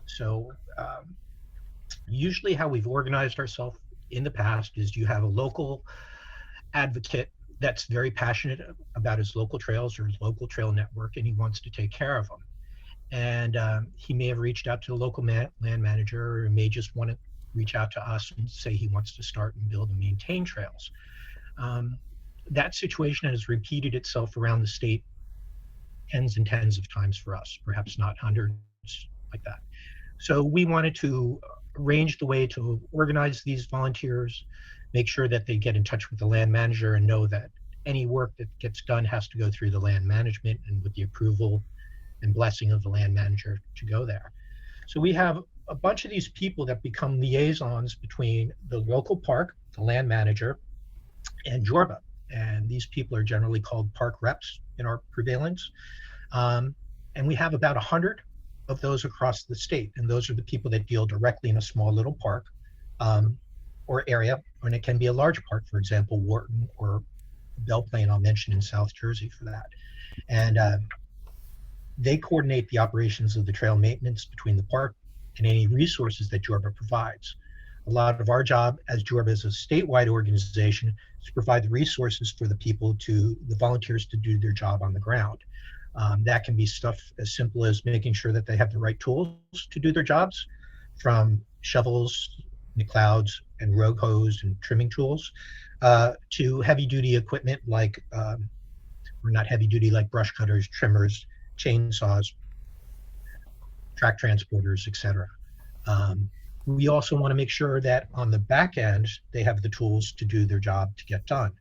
So usually how we've organized ourselves in the past is you have a local advocate that's very passionate about his local trails or his local trail network, and he wants to take care of them. And he may have reached out to the local land manager, or may just want to reach out to us and say he wants to start and build and maintain trails. That situation has repeated itself around the state tens and tens of times for us, perhaps not hundreds like that. So we wanted to arrange the way to organize these volunteers, make sure that they get in touch with the land manager and know that any work that gets done has to go through the land management and with the approval and blessing of the land manager to go there. So we have a bunch of these people that become liaisons between the local park, the land manager, and Jorba. And these people are generally called park reps in our prevalence. And we have about 100 of those across the state. And those are the people that deal directly in a small little park or area. And it can be a large park, for example, Wharton or Belle Plaine, I'll mention in South Jersey for that. And they coordinate the operations of the trail maintenance between the park and any resources that Jorba provides. A lot of our job as Jorba is a statewide organization is to provide the resources for the volunteers to do their job on the ground. That can be stuff as simple as making sure that they have the right tools to do their jobs, from shovels, clouds, and rogue hose and trimming tools, to heavy duty equipment like, or not heavy duty like brush cutters, trimmers, chainsaws, track transporters, etc. We also want to make sure that on the back end, they have the tools to do their job to get done.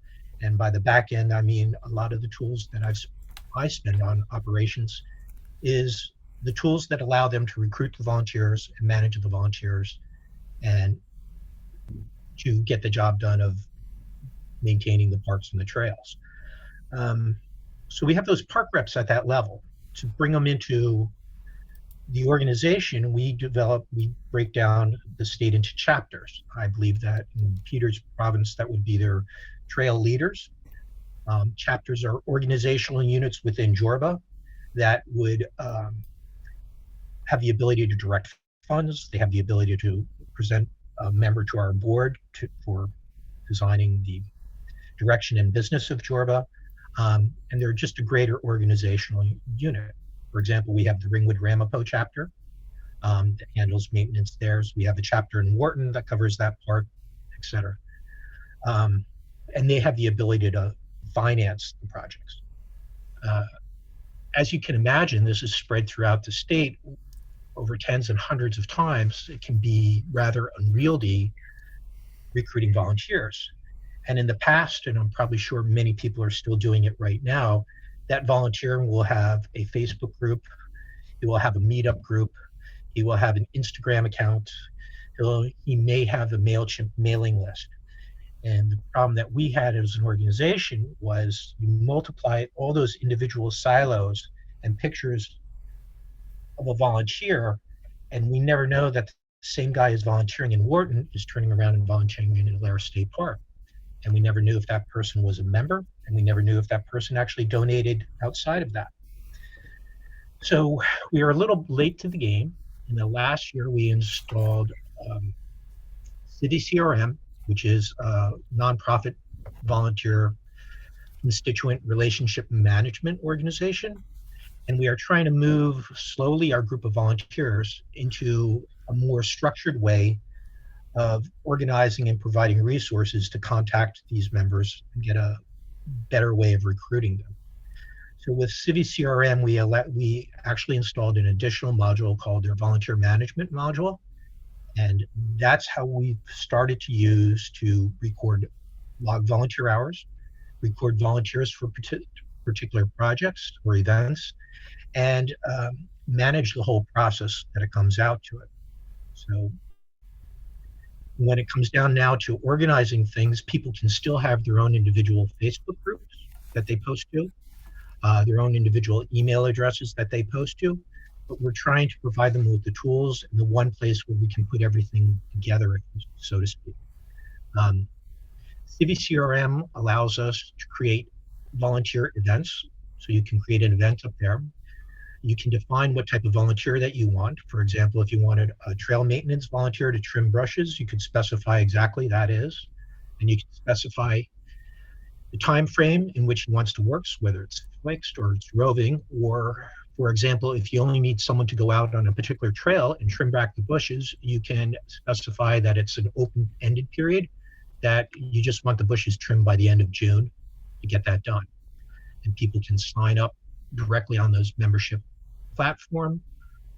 And by the back end, I mean a lot of the tools that I spend on operations is the tools that allow them to recruit the volunteers and manage the volunteers and to get the job done of maintaining the parks and the trails. So we have those park reps at that level. To bring them into the organization, we break down the state into chapters. I believe that in Peter's province, that would be their trail leaders. Chapters are organizational units within Jorba that would have the ability to direct funds. They have the ability to present a member to our board for designing the direction and business of Jorba. And they're just a greater organizational unit. For example, we have the Ringwood Ramapo chapter that handles maintenance there. So we have a chapter in Wharton that covers that part, et cetera. And they have the ability to finance the projects. As you can imagine, this is spread throughout the state over tens and hundreds of times. It can be rather unwieldy recruiting volunteers. And in the past, and I'm probably sure many people are still doing it right now, that volunteer will have a Facebook group, he will have a meetup group, he will have an Instagram account, he may have a MailChimp mailing list. And the problem that we had as an organization was you multiply all those individual silos and pictures of a volunteer, and we never know that the same guy is volunteering in Wharton is turning around and volunteering in Alara State Park. And we never knew if that person was a member, and we never knew if that person actually donated outside of that. So we are a little late to the game. In the last year, we installed City CRM, which is a nonprofit volunteer constituent relationship management organization. And we are trying to move slowly our group of volunteers into a more structured way of organizing and providing resources to contact these members and get a better way of recruiting them. So with City CRM, we actually installed an additional module called their volunteer management module. And that's how we've started to use to record log volunteer hours, record volunteers for particular projects or events, and manage the whole process that it comes out to it. So when it comes down now to organizing things, people can still have their own individual Facebook groups that they post to, their own individual email addresses that they post to, but we're trying to provide them with the tools and the one place where we can put everything together, so to speak. CiviCRM allows us to create volunteer events. So you can create an event up there. You can define what type of volunteer that you want. For example, if you wanted a trail maintenance volunteer to trim brushes, you could specify exactly that is. And you can specify the time frame in which he wants to work, whether it's fixed or it's roving, or for example, if you only need someone to go out on a particular trail and trim back the bushes, you can specify that it's an open-ended period, that you just want the bushes trimmed by the end of June to get that done. And people can sign up directly on those membership platform.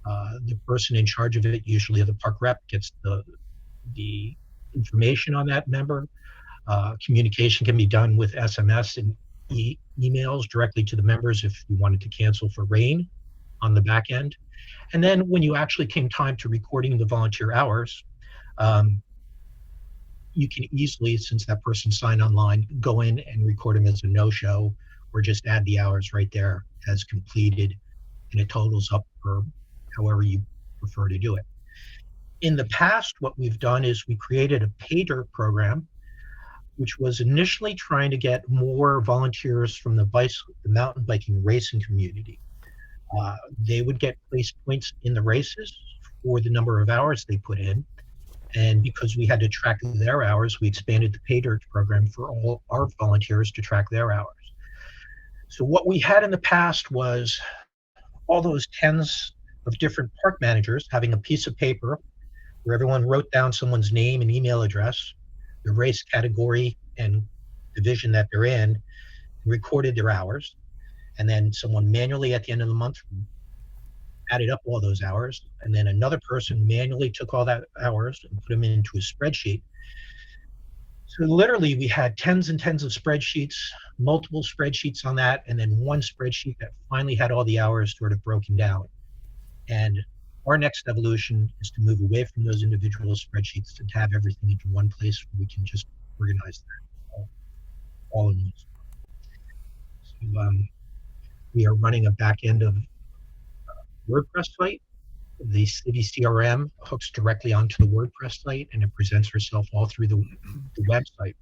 The person in charge of it, usually the park rep, gets the information on that member. Communication can be done with SMS and emails directly to the members if you wanted to cancel for rain on the back end. And then when you actually came time to recording the volunteer hours, you can easily, since that person signed online, go in and record them as a no-show, or just add the hours right there as completed, and it totals up for however you prefer to do it. In the past, what we've done is we created a PAYDIRT program, which was initially trying to get more volunteers from the mountain biking racing community. They would get place points in the races for the number of hours they put in. And because we had to track their hours, we expanded the PAYDIRT program for all our volunteers to track their hours. So what we had in the past was all those tens of different park managers having a piece of paper where everyone wrote down someone's name and email address, the race category and division that they're in, recorded their hours, and then someone manually at the end of the month added up all those hours, and then another person manually took all that hours and put them into a spreadsheet. So literally we had tens and tens of spreadsheets, multiple spreadsheets on that, and then one spreadsheet that finally had all the hours sort of broken down. And our next evolution is to move away from those individual spreadsheets and to have everything into one place where we can just organize that all in one. So we are running a back end of WordPress site. The CiviCRM hooks directly onto the WordPress site, and it presents herself all through the website.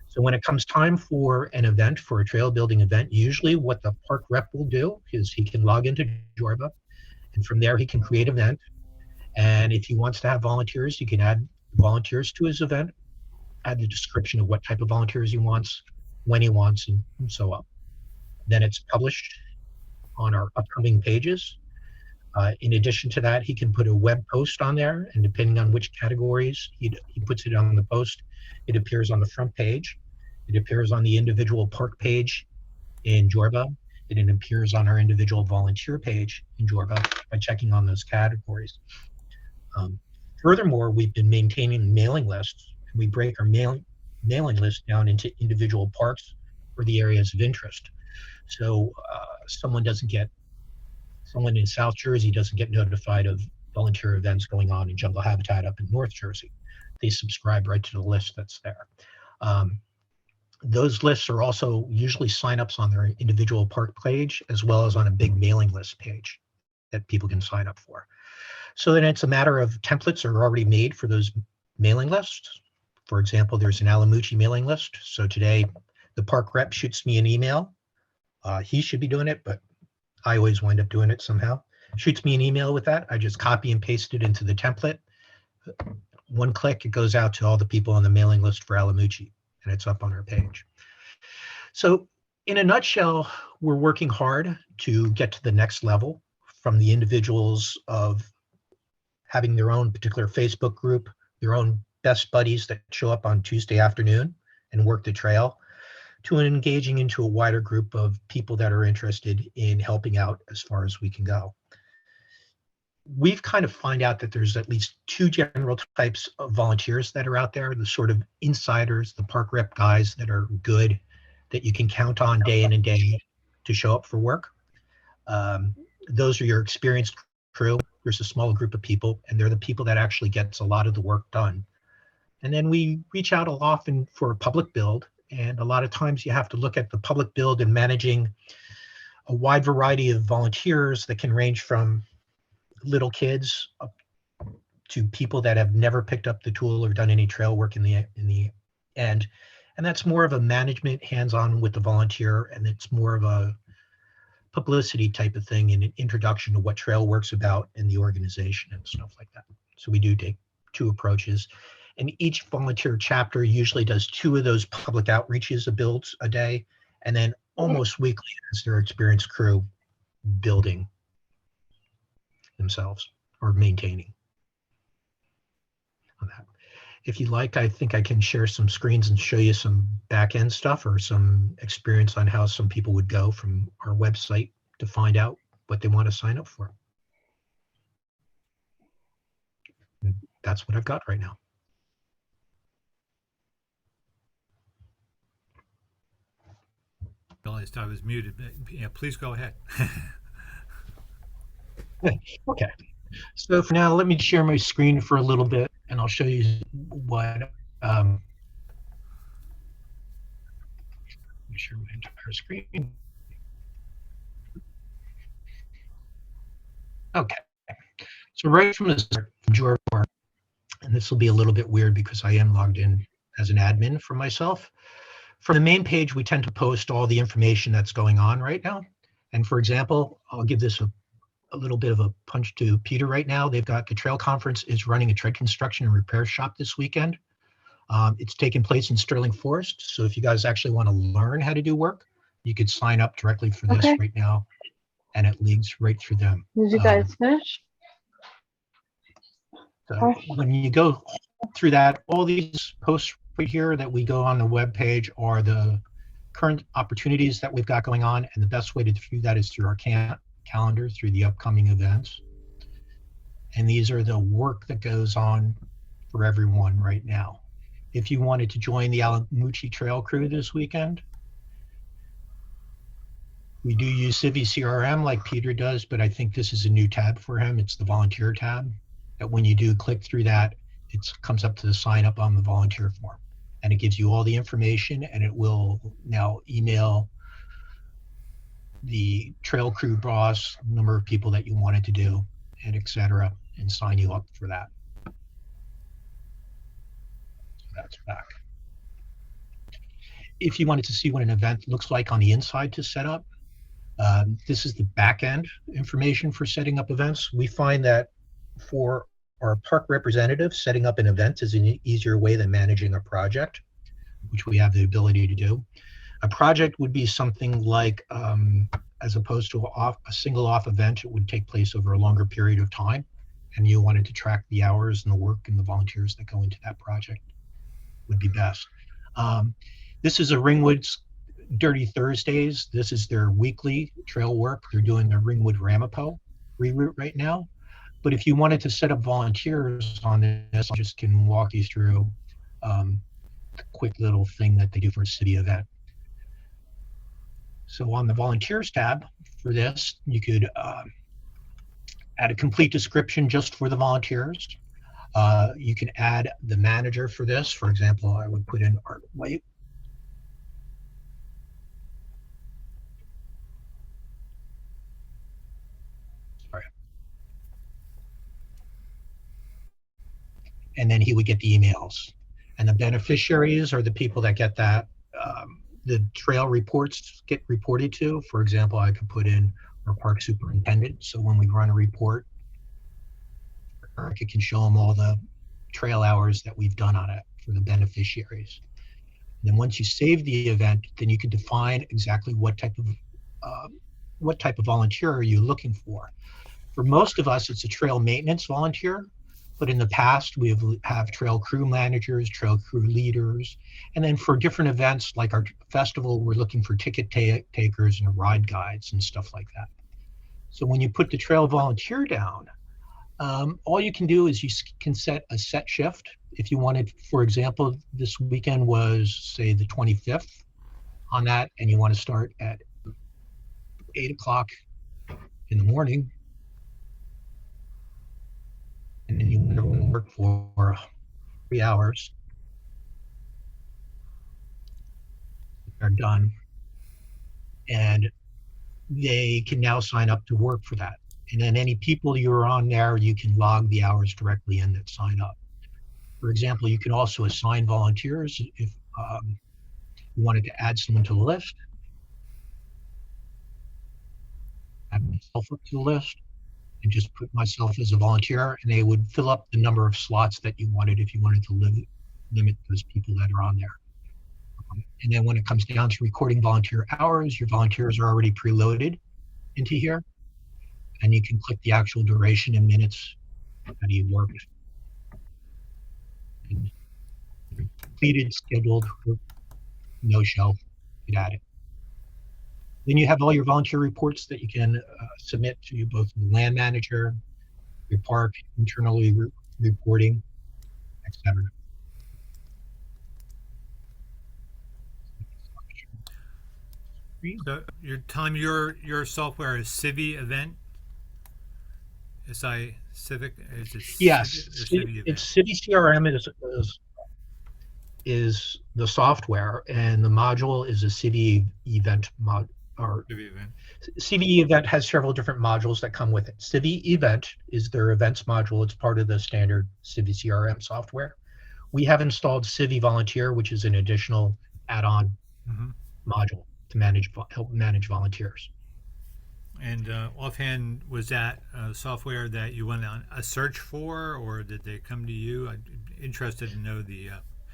So when it comes time for an event, for a trail building event, usually what the park rep will do is he can log into Jorba, and from there he can create an event. And if he wants to have volunteers, he can add volunteers to his event, add the description of what type of volunteers he wants, when he wants, and so on. Then it's published on our upcoming pages. In addition to that, he can put a web post on there, and depending on which categories he puts it on the post, it appears on the front page. It appears on the individual park page in Jorba. It appears on our individual volunteer page in Jorba by checking on those categories. Furthermore, we've been maintaining mailing lists. We break our mailing list down into individual parks or the areas of interest. So someone in South Jersey doesn't get notified of volunteer events going on in jungle habitat up in North Jersey. They subscribe right to the list that's there. Those lists are also usually signups on their individual park page, as well as on a big mailing list page that people can sign up for. So then it's a matter of templates are already made for those mailing lists. For example, there's an Alamucci mailing list. So today the park rep shoots me an email. He should be doing it, but I always wind up doing it somehow. Shoots me an email with that. I just copy and paste it into the template. One click, it goes out to all the people on the mailing list for Alamucci, and it's up on our page. So in a nutshell, we're working hard to get to the next level, from the individuals of having their own particular Facebook group, their own best buddies that show up on Tuesday afternoon and work the trail, to engaging into a wider group of people that are interested in helping out as far as we can go. we've kind of find out that there's at least two general types of volunteers that are out there, the sort of insiders, the park rep guys that are good, that you can count on day in and day out to show up for work. Those are your experienced crew. There's a small group of people, and they're the people that actually gets a lot of the work done. And then we reach out often for a public build, and a lot of times you have to look at the public build and managing a wide variety of volunteers that can range from little kids up to people that have never picked up the tool or done any trail work in the end. And that's more of a management hands-on with the volunteer, and it's more of a publicity type of thing and an introduction to what trail work's about in the organization and stuff like that. So we do take two approaches, and each volunteer chapter usually does two of those public outreaches of builds a day, and then almost weekly is their experienced crew building themselves or maintaining on that. If you like, I think I can share some screens and show you some back end stuff or some experience on how some people would go from our website to find out what they want to sign up for. And that's what I've got right now. Realized I was muted, but yeah, please go ahead. Okay, so for now, let me share my screen for a little bit, and I'll show you what. Let me share my entire screen. Okay, so right from the start, from and this will be a little bit weird because I am logged in as an admin for myself. From the main page, we tend to post all the information that's going on right now. And for example, I'll give this a little bit of a punch to Peter right now. They've got the Trail Conference is running a tread construction and repair shop this weekend. It's taking place in Sterling Forest. So if you guys actually want to learn how to do work, you could sign up directly for this right now, and it leads right through them. Did you guys finish? So when you go through that, all these posts right here that we go on the web page are the current opportunities that we've got going on, and the best way to view that is through our calendar, through the upcoming events. And these are the work that goes on for everyone right now. If you wanted to join the Alamuchi Trail Crew this weekend, we do use Civi CRM like Peter does, but I think this is a new tab for him. It's the volunteer tab, that when you do click through that, it comes up to the sign up on the volunteer form, and it gives you all the information, and it will now email the trail crew boss, number of people that you wanted to do, and etc., and sign you up for that. So that's back. If you wanted to see what an event looks like on the inside to set up, this is the back end information for setting up events. We find that for our park representatives, setting up an event is an easier way than managing a project, which we have the ability to do. A project would be something like, as opposed to a single off event, it would take place over a longer period of time, and you wanted to track the hours and the work and the volunteers that go into that project would be best. This is a Ringwood's Dirty Thursdays. This is their weekly trail work. They're doing their Ringwood Ramapo reroute right now. But if you wanted to set up volunteers on this, I just can walk you through the quick little thing that they do for a city event. So on the volunteers tab for this, you could add a complete description just for the volunteers. You can add the manager for this. For example, I would put in Art White. Sorry. And then he would get the emails. And the beneficiaries are the people that get that. The trail reports get reported to. For example, I could put in our park superintendent. So when we run a report, it can show them all the trail hours that we've done on it for the beneficiaries. And then once you save the event, then you can define exactly what type of volunteer are you looking for. For most of us, it's a trail maintenance volunteer. But in the past, we have trail crew managers, trail crew leaders. And then for different events like our festival, we're looking for ticket takers and ride guides and stuff like that. So when you put the trail volunteer down, All you can do is can set a set shift. If you wanted, for example, this weekend was, say, the 25th on that, and you want to start at 8 o'clock in the morning, and then you want to work for 3 hours, they're done. And they can now sign up to work for that. And then any people you're on there, you can log the hours directly in that sign up. For example, you can also assign volunteers if you wanted to add someone to the list. Add myself up to the list and just put myself as a volunteer, and they would fill up the number of slots that you wanted if you wanted to limit those people that are on there. And then when it comes down to recording volunteer hours, your volunteers are already preloaded into here, and you can click the actual duration in minutes that you worked. And completed, scheduled, no show, get at it. Then you have all your volunteer reports that you can submit to both the land manager, your park, internally reporting, etc. So you're telling me your software is Civi Event? SI Civic? Is it Yes, Civi Event? it's Civi CRM is the software, and the module is a Civi Event mod. Or Civi Event. Civi Event has several different modules that come with it. Civi Event is their events module. It's part of the standard Civi CRM software. We have installed Civi Volunteer, which is an additional add-on module to help manage volunteers. And offhand, was that software that you went on a search for, or did they come to you? I'm interested to know the.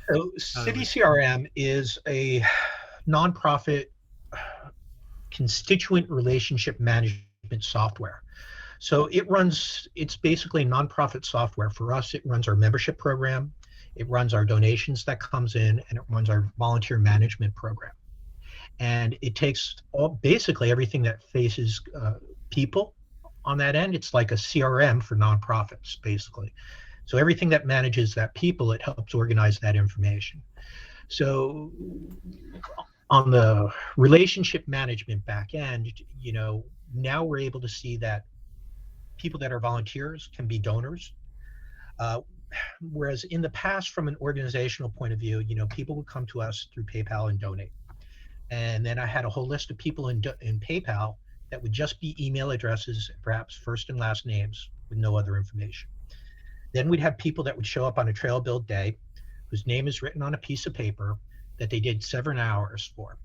So Civi CRM is a nonprofit constituent relationship management software. So it's basically nonprofit software. For us, it runs our membership program, it runs our donations that comes in, and it runs our volunteer management program. And it takes basically everything that faces people on that end. It's like a CRM for nonprofits, basically. So everything that manages that people, it helps organize that information. So on the relationship management back end, now we're able to see that people that are volunteers can be donors. Whereas in the past, from an organizational point of view, people would come to us through PayPal and donate. And then I had a whole list of people in PayPal that would just be email addresses, perhaps first and last names with no other information. Then we'd have people that would show up on a trail build day whose name is written on a piece of paper that they did 7 hours for.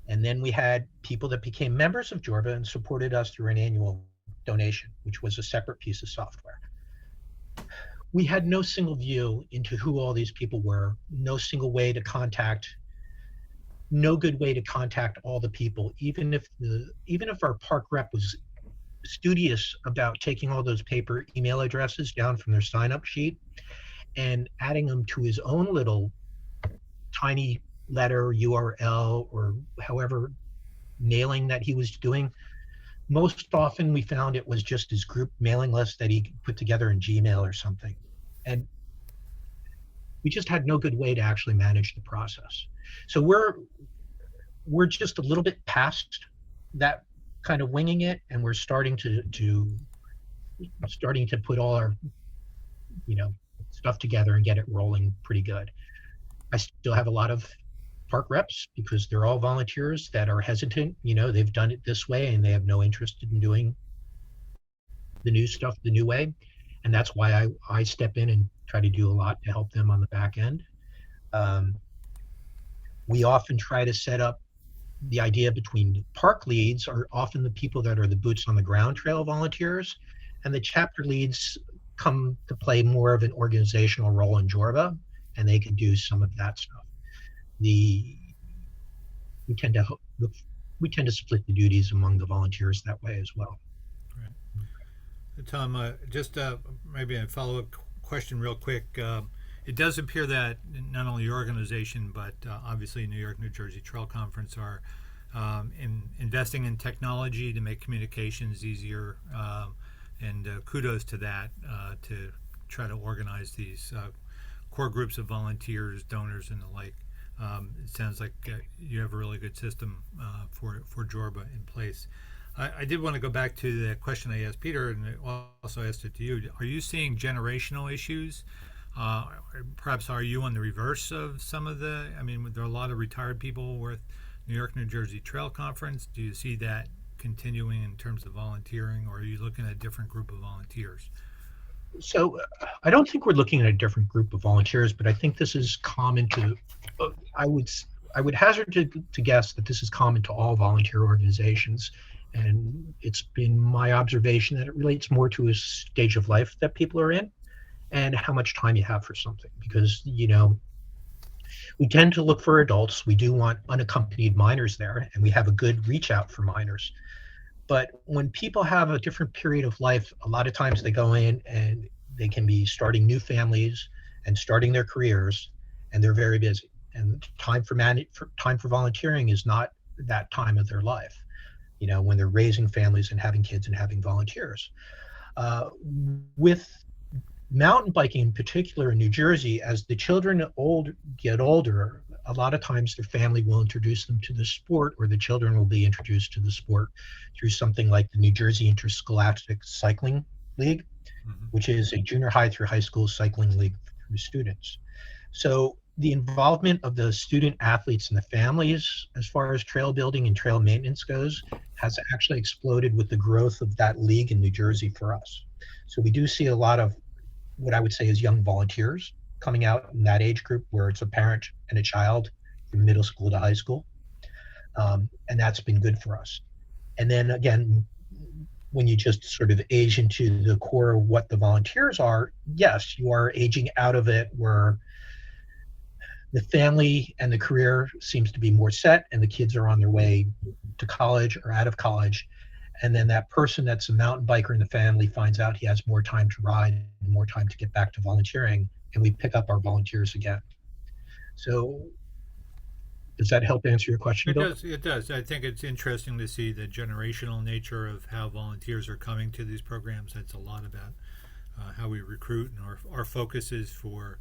And then we had people that became members of Jorba and supported us through an annual donation, which was a separate piece of software. We had no single view into who all these people were, no single way to contact, no good way to contact all the people, even if our park rep was studious about taking all those paper email addresses down from their sign-up sheet and adding them to his own little tiny letter URL or however mailing that he was doing. Most often we found it was just his group mailing list that he put together in Gmail or something. And we just had no good way to actually manage the process. So we're just a little bit past that kind of winging it, and we're starting to put all our stuff together and get it rolling pretty good. I still have a lot of park reps because they're all volunteers that are hesitant. They've done it this way and they have no interest in doing the new stuff the new way. And that's why I step in and try to do a lot to help them on the back end. We often try to set up the idea between park leads are often the people that are the boots on the ground trail volunteers, and the chapter leads come to play more of an organizational role in Jorba, and they can do some of that stuff. We tend to split the duties among the volunteers that way as well. Right. Tom, just maybe a follow-up question real quick. It does appear that not only your organization, but obviously New York, New Jersey Trail Conference are investing in technology to make communications easier and kudos to that, to try to organize these core groups of volunteers, donors, and the like. It sounds like you have a really good system for Jorba in place. I did want to go back to the question I asked Peter, and also asked it to you. Are you seeing generational issues? Perhaps are you on the reverse of some of the? I mean, there are a lot of retired people with New York, New Jersey Trail Conference. Do you see that continuing in terms of volunteering, or are you looking at a different group of volunteers? So I don't think we're looking at a different group of volunteers, but I think this is common to, I would hazard to guess that this is common to all volunteer organizations. And it's been my observation that it relates more to a stage of life that people are in and how much time you have for something. Because, you know, we tend to look for adults. We do want unaccompanied minors there, and we have a good reach out for minors. But when people have a different period of life, a lot of times they go in and they can be starting new families and starting their careers, and they're very busy. And time for volunteering is not that time of their life. You know, when they're raising families and having kids and having volunteers. With mountain biking in particular in New Jersey, as the children get older, a lot of times their family will introduce them to the sport, or the children will be introduced to the sport through something like the New Jersey Interscholastic Cycling League, which is a junior high through high school cycling league for students. So the involvement of the student athletes and the families as far as trail building and trail maintenance goes has actually exploded with the growth of that league in New Jersey for us. So we do see a lot of what I would say is young volunteers coming out in that age group, where it's a parent and a child from middle school to high school. And that's been good for us. And then again, when you just sort of age into the core of what the volunteers are, yes, you are aging out of it where the family and the career seems to be more set, and the kids are on their way to college or out of college. And then that person that's a mountain biker in the family finds out he has more time to ride and more time to get back to volunteering, and we pick up our volunteers again. So does that help answer your question, Bill? It does. I think it's interesting to see the generational nature of how volunteers are coming to these programs. That's a lot about how we recruit, and our focus is for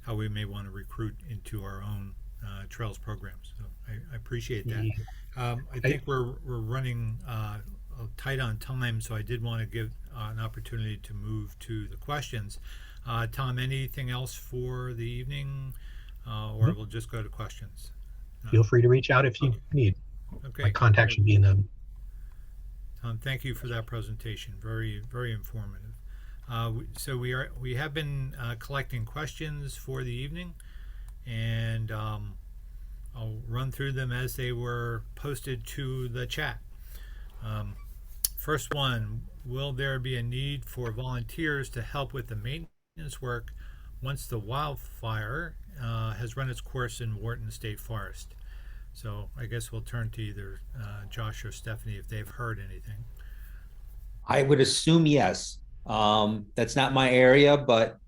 how we may want to recruit into our own trails programs. So I appreciate that. I think we're running tight on time, so I did want to give an opportunity to move to the questions. Tom, anything else for the evening, or we'll just go to questions? Feel free to reach out if you need. Okay. My contact should be in the. Tom, thank you for that presentation. Very, very informative. So we have been collecting questions for the evening, and I'll run through them as they were posted to the chat. First one: will there be a need for volunteers to help with the maintenance work once the wildfire has run its course in Wharton State Forest? So I guess we'll turn to either Josh or Stephanie if they've heard anything. I would assume yes. That's not my area, but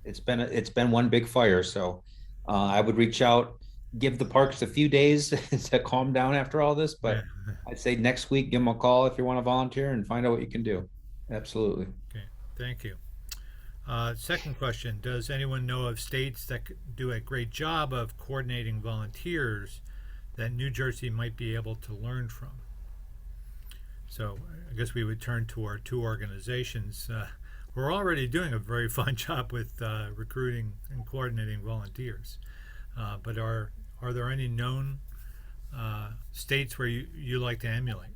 it's been one big fire. So I would reach out, give the parks a few days to calm down after all this. But I'd say next week, give them a call if you want to volunteer and find out what you can do. Absolutely. Okay, thank you. Second question: does anyone know of states that do a great job of coordinating volunteers that New Jersey might be able to learn from? So I guess we would turn to our two organizations. We're already doing a very fine job with recruiting and coordinating volunteers. But are there any known states where you like to emulate?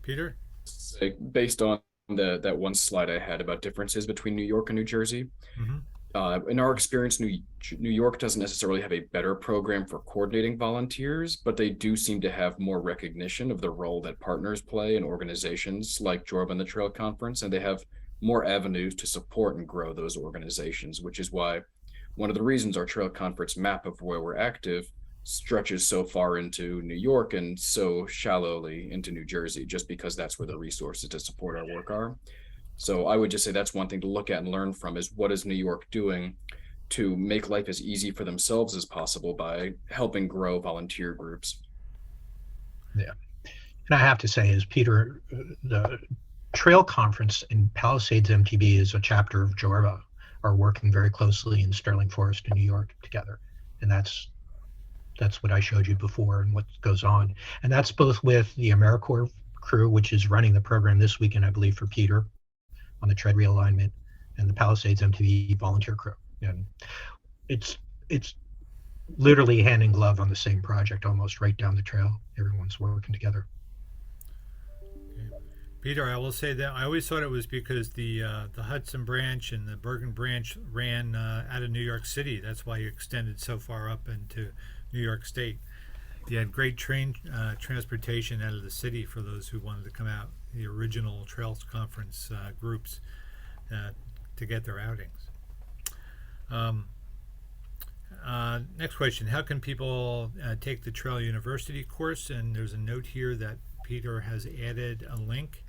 Peter? Based on that one slide I had about differences between New York and New Jersey, in our experience, New York doesn't necessarily have a better program for coordinating volunteers, but they do seem to have more recognition of the role that partners play in organizations like Jorba and the Trail Conference, and they have more avenues to support and grow those organizations, which is why one of the reasons our Trail Conference map of where we're active stretches so far into New York and so shallowly into New Jersey, just because that's where the resources to support our work are. So I would just say that's one thing to look at and learn from, is what is New York doing to make life as easy for themselves as possible by helping grow volunteer groups. Yeah. And I have to say, as Peter, the Trail Conference in Palisades MTB is a chapter of Jorba, are working very closely in Sterling Forest in New York together. And that's what I showed you before and what goes on. And that's both with the AmeriCorps crew, which is running the program this weekend, I believe, for Peter on the tread realignment, and the Palisades MTV volunteer crew. And it's literally hand in glove on the same project, almost right down the trail. Everyone's working together. Peter, I will say that I always thought it was because the Hudson branch and the Bergen branch ran out of New York City. That's why you extended so far up into New York State. You had great train transportation out of the city for those who wanted to come out, the original Trails Conference groups, to get their outings. Next question, how can people take the Trail University course? And there's a note here that Peter has added a link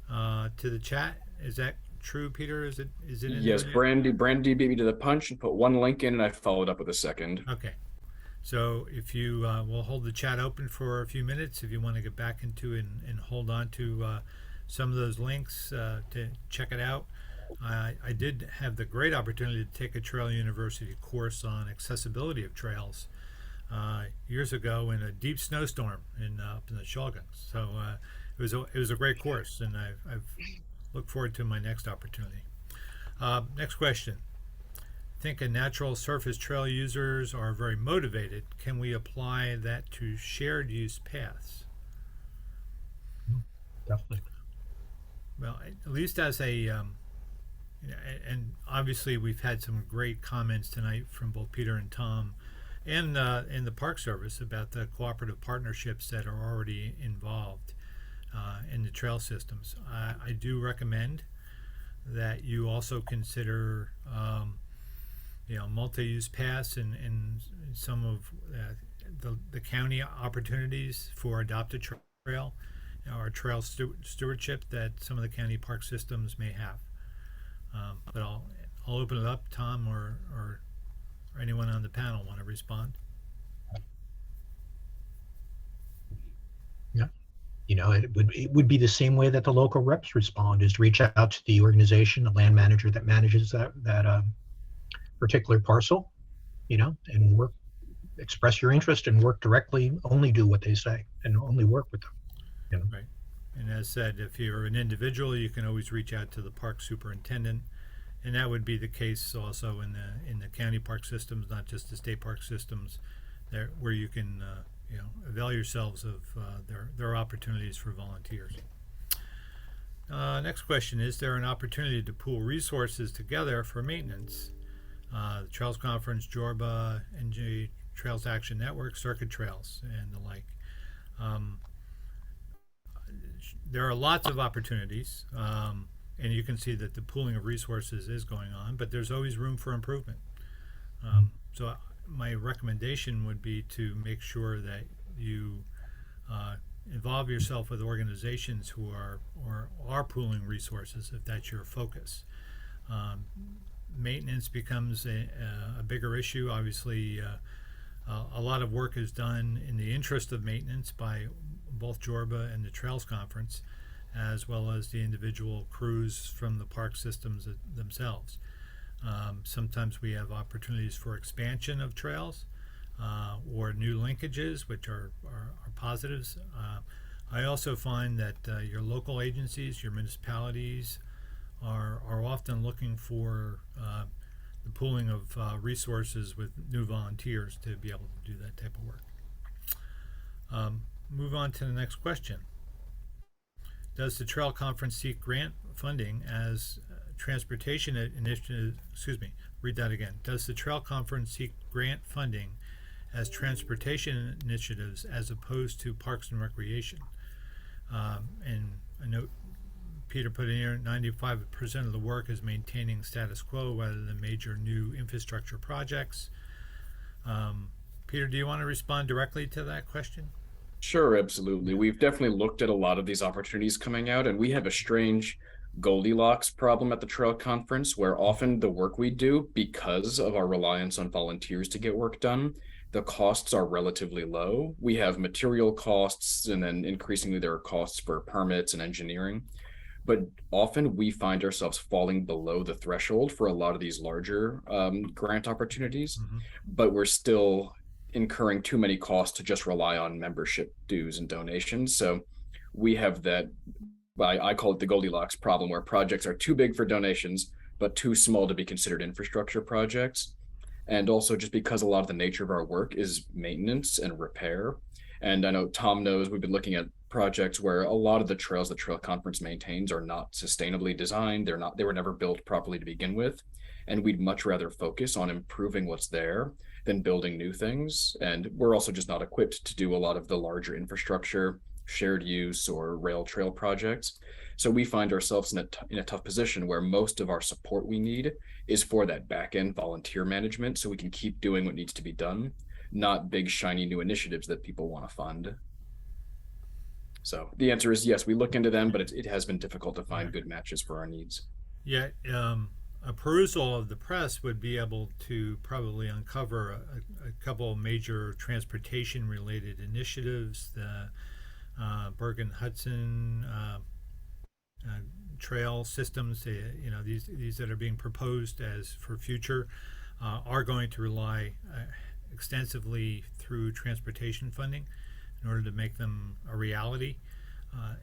to the chat. Is that true, Peter? Is it in Yes, there? Brandy beat me to the punch and put one link in, and I followed up with a second. Okay. So if you we'll hold the chat open for a few minutes if you want to get back into and hold on to some of those links to check it out. I did have the great opportunity to take a Trail University course on accessibility of trails years ago in a deep snowstorm up in the Shawguns. So it was a great course, and I've looked forward to my next opportunity. Next question. I think natural surface trail users are very motivated. Can we apply that to shared use paths? Definitely. Well, at least as a and obviously we've had some great comments tonight from both Peter and Tom and in the Park Service about the cooperative partnerships that are already involved in the trail systems. I do recommend that you also consider multi-use paths and some of the county opportunities for adopted trail or trail stewardship that some of the county park systems may have. But I'll open it up. Tom or anyone on the panel want to respond? Yeah. It would be the same way that the local reps respond, is reach out to the organization, the land manager that manages that particular parcel, and express your interest and work directly, only do what they say and only work with them. Right. And as said, if you're an individual, you can always reach out to the park superintendent, and that would be the case also in the county park systems, not just the state park systems, where you can avail yourselves of their opportunities for volunteers. Next question: is there an opportunity to pool resources together for maintenance? The Trails Conference, Jorba, NJ Trails Action Network, Circuit Trails, and the like. There are lots of opportunities, and you can see that the pooling of resources is going on, but there's always room for improvement. So my recommendation would be to make sure that you involve yourself with organizations who are pooling resources, if that's your focus. Maintenance becomes a bigger issue. Obviously, a lot of work is done in the interest of maintenance by both Jorba and the Trails Conference, as well as the individual crews from the park systems themselves. Sometimes we have opportunities for expansion of trails or new linkages, which are positives. I also find that your local agencies, your municipalities, are often looking for the pooling of resources with new volunteers to be able to do that type of work. Move on to the next question. Does the Trail Conference seek grant funding as transportation initiative? Read that again. Does the Trail Conference seek grant funding as transportation initiatives as opposed to parks and recreation? And I note Peter put in here 95% of the work is maintaining status quo rather than major new infrastructure projects. Peter, do you want to respond directly to that question? Sure, absolutely. We've definitely looked at a lot of these opportunities coming out, and we have a strange Goldilocks problem at the Trail Conference, where often the work we do, because of our reliance on volunteers to get work done, the costs are relatively low. We have material costs, and then increasingly there are costs for permits and engineering. But often we find ourselves falling below the threshold for a lot of these larger grant opportunities, but we're still incurring too many costs to just rely on membership dues and donations. So we have that, I call it the Goldilocks problem, where projects are too big for donations, but too small to be considered infrastructure projects. And also just because a lot of the nature of our work is maintenance and repair. And I know Tom knows we've been looking at projects where a lot of the trails the Trail Conference maintains are not sustainably designed. They were never built properly to begin with. And we'd much rather focus on improving what's there than building new things. And we're also just not equipped to do a lot of the larger infrastructure, shared use, or rail trail projects. So we find ourselves in a tough position where most of our support we need is for that back end volunteer management, so we can keep doing what needs to be done, not big shiny new initiatives that people want to fund. So the answer is yes, we look into them, but it has been difficult to find good matches for our needs. Yeah, a perusal of the press would be able to probably uncover a couple of major transportation related initiatives, the Bergen-Hudson trail systems, these that are being proposed as for future are going to rely extensively through transportation funding in order to make them a reality.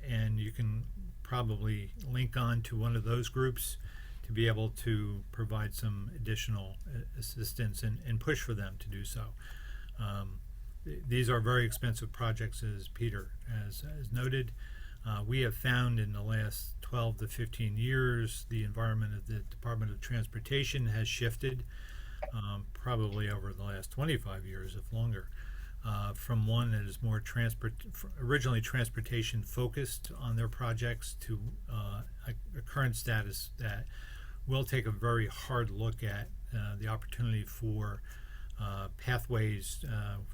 And you can probably link on to one of those groups to be able to provide some additional assistance and push for them to do so. These are very expensive projects, as Peter has noted. We have found in the last 12 to 15 years, the environment of the Department of Transportation has shifted, probably over the last 25 years, if longer, from one that is more originally transportation focused on their projects to a current status that will take a very hard look at the opportunity for pathways,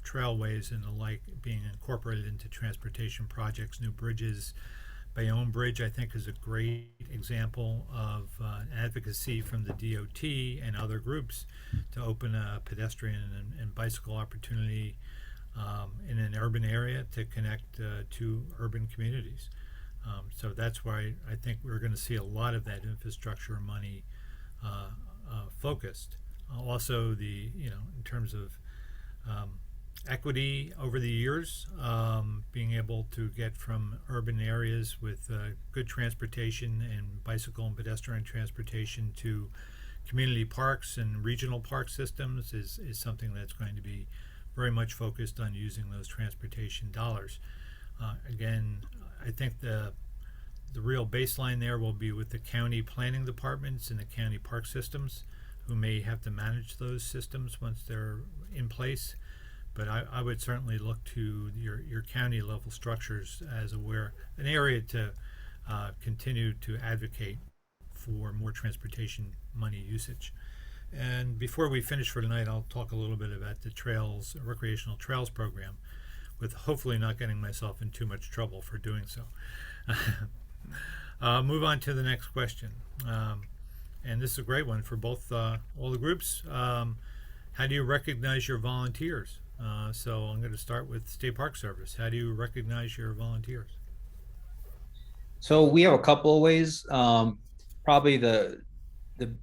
trailways, and the like being incorporated into transportation projects. New bridges. Bayonne Bridge, I think, is a great example of advocacy from the DOT and other groups to open a pedestrian and bicycle opportunity in an urban area to connect two urban communities. So that's why I think we're going to see a lot of that infrastructure money focused. Also, in terms of equity over the years, being able to get from urban areas with good transportation and bicycle and pedestrian transportation to community parks and regional park systems is something that's going to be very much focused on using those transportation dollars. Again, I think the real baseline there will be with the county planning departments and the county park systems, who may have to manage those systems once they're in place. But I would certainly look to your county level structures as an area to continue to advocate for more transportation money usage. And before we finish for tonight, I'll talk a little bit about the trails, recreational trails program, with hopefully not getting myself in too much trouble for doing so. Move on to the next question. And this is a great one for both all the groups. How do you recognize your volunteers? So I'm going to start with State Park Service. How do you recognize your volunteers? So we have a couple of ways. Probably the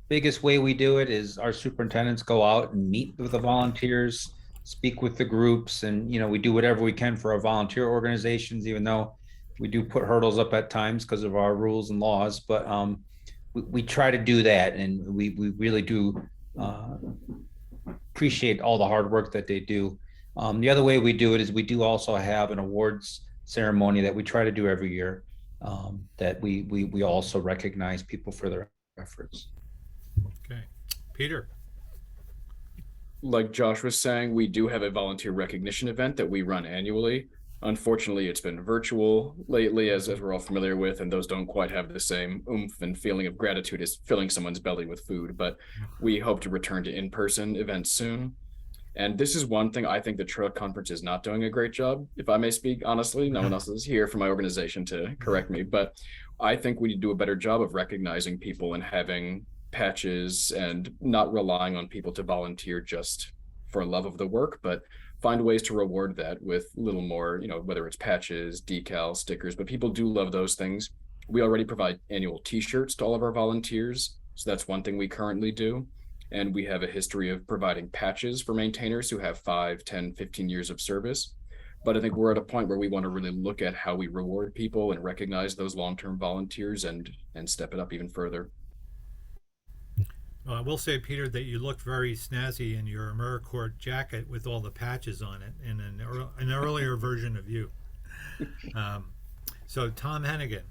biggest way we do it is our superintendents go out and meet with the volunteers, speak with the groups, and we do whatever we can for our volunteer organizations, even though we do put hurdles up at times because of our rules and laws. But we try to do that, and we really do appreciate all the hard work that they do. The other way we do it is we do also have an awards ceremony that we try to do every year, that we also recognize people for their efforts. Okay. Peter. Like Josh was saying, we do have a volunteer recognition event that we run annually. Unfortunately, it's been virtual lately, as we're all familiar with, and those don't quite have the same oomph and feeling of gratitude as filling someone's belly with food. But we hope to return to in-person events soon. And this is one thing I think the Trail Conference is not doing a great job, if I may speak honestly. No one else is here from my organization to correct me, but I think we need to do a better job of recognizing people and having patches and not relying on people to volunteer just for love of the work, but find ways to reward that with a little more, whether it's patches, decals, stickers, but people do love those things. We already provide annual t-shirts to all of our volunteers. So that's one thing we currently do. And we have a history of providing patches for maintainers who have 5, 10, 15 years of service. But I think we're at a point where we want to really look at how we reward people and recognize those long-term volunteers and step it up even further. Well, I will say, Peter, that you look very snazzy in your AmeriCorps jacket with all the patches on it in an earlier version of you. So Tom Hennigan,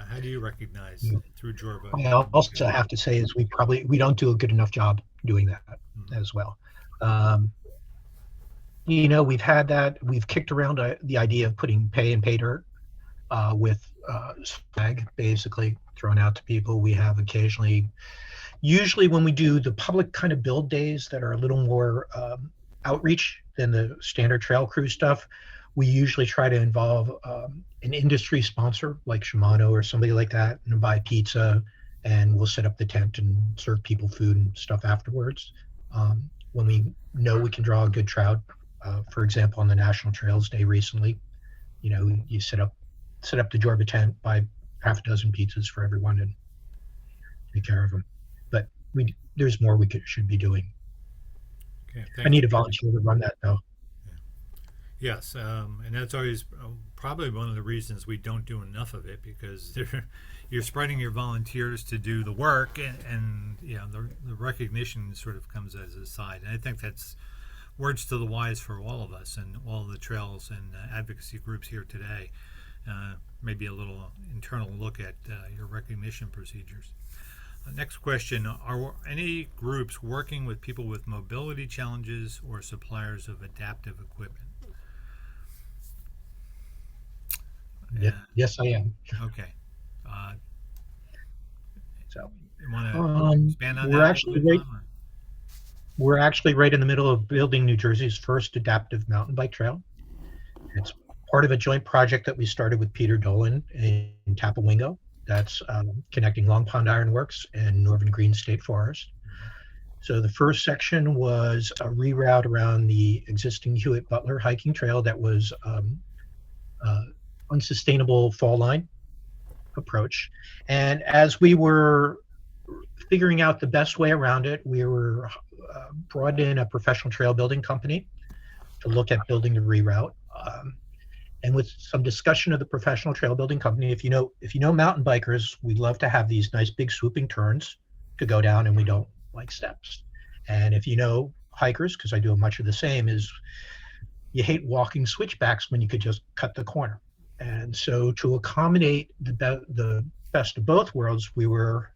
how do you recognize through Jorba? I also have to say is we don't do a good enough job doing that as well. We've had that. We've kicked around the idea of putting pay and pay dirt with swag, basically thrown out to people. We have usually when we do the public kind of build days that are a little more outreach than the standard trail crew stuff, we usually try to involve an industry sponsor like Shimano or somebody like that, and buy pizza, and we'll set up the tent and serve people food and stuff afterwards. When we know we can draw a good crowd, for example, on the National Trails Day recently, you set up the Jorba tent, buy half a dozen pizzas for everyone, and take care of them. But there's more we should be doing. Okay, I need a volunteer to run that though. Yes, and that's always probably one of the reasons we don't do enough of it, because you're spreading your volunteers to do the work, and the recognition sort of comes as a side. And I think that's words to the wise for all of us and all the trails and advocacy groups here today. Maybe a little internal look at your recognition procedures. Next question, are any groups working with people with mobility challenges or suppliers of adaptive equipment? Yeah. Yes, I am. Okay. So you want to expand on that? We're actually right in the middle of building New Jersey's first adaptive mountain bike trail. It's part of a joint project that we started with Peter Dolan in Tapawingo. That's connecting Long Pond Iron Works and Northern Green State Forest. So the first section was a reroute around the existing Hewitt Butler hiking trail that was unsustainable fall line approach. And as we were figuring out the best way around it, we were brought in a professional trail building company to look at building the reroute. And with some discussion of the professional trail building company, if you know mountain bikers, we love to have these nice big swooping turns to go down, and we don't like steps. And if you know hikers, because I do much of the same, is you hate walking switchbacks when you could just cut the corner. And so to accommodate the best of both worlds, we were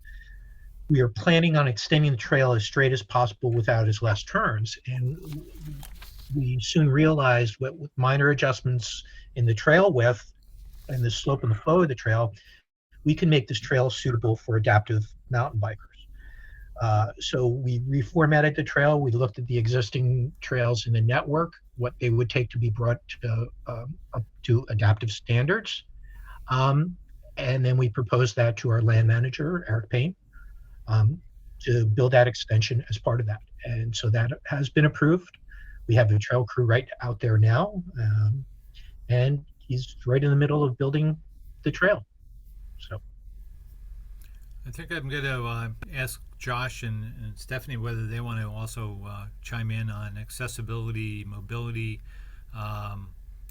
planning on extending the trail as straight as possible without as less turns. And we soon realized with minor adjustments in the trail width and the slope and the flow of the trail, we can make this trail suitable for adaptive mountain bikers. So we reformatted the trail. We looked at the existing trails in the network, what they would take to be brought up to adaptive standards. And then we proposed that to our land manager, Eric Payne, to build that extension as part of that. And so that has been approved. We have the trail crew right out there now, and he's right in the middle of building the trail. So I think I'm going to ask Josh and Stephanie whether they want to also chime in on accessibility, mobility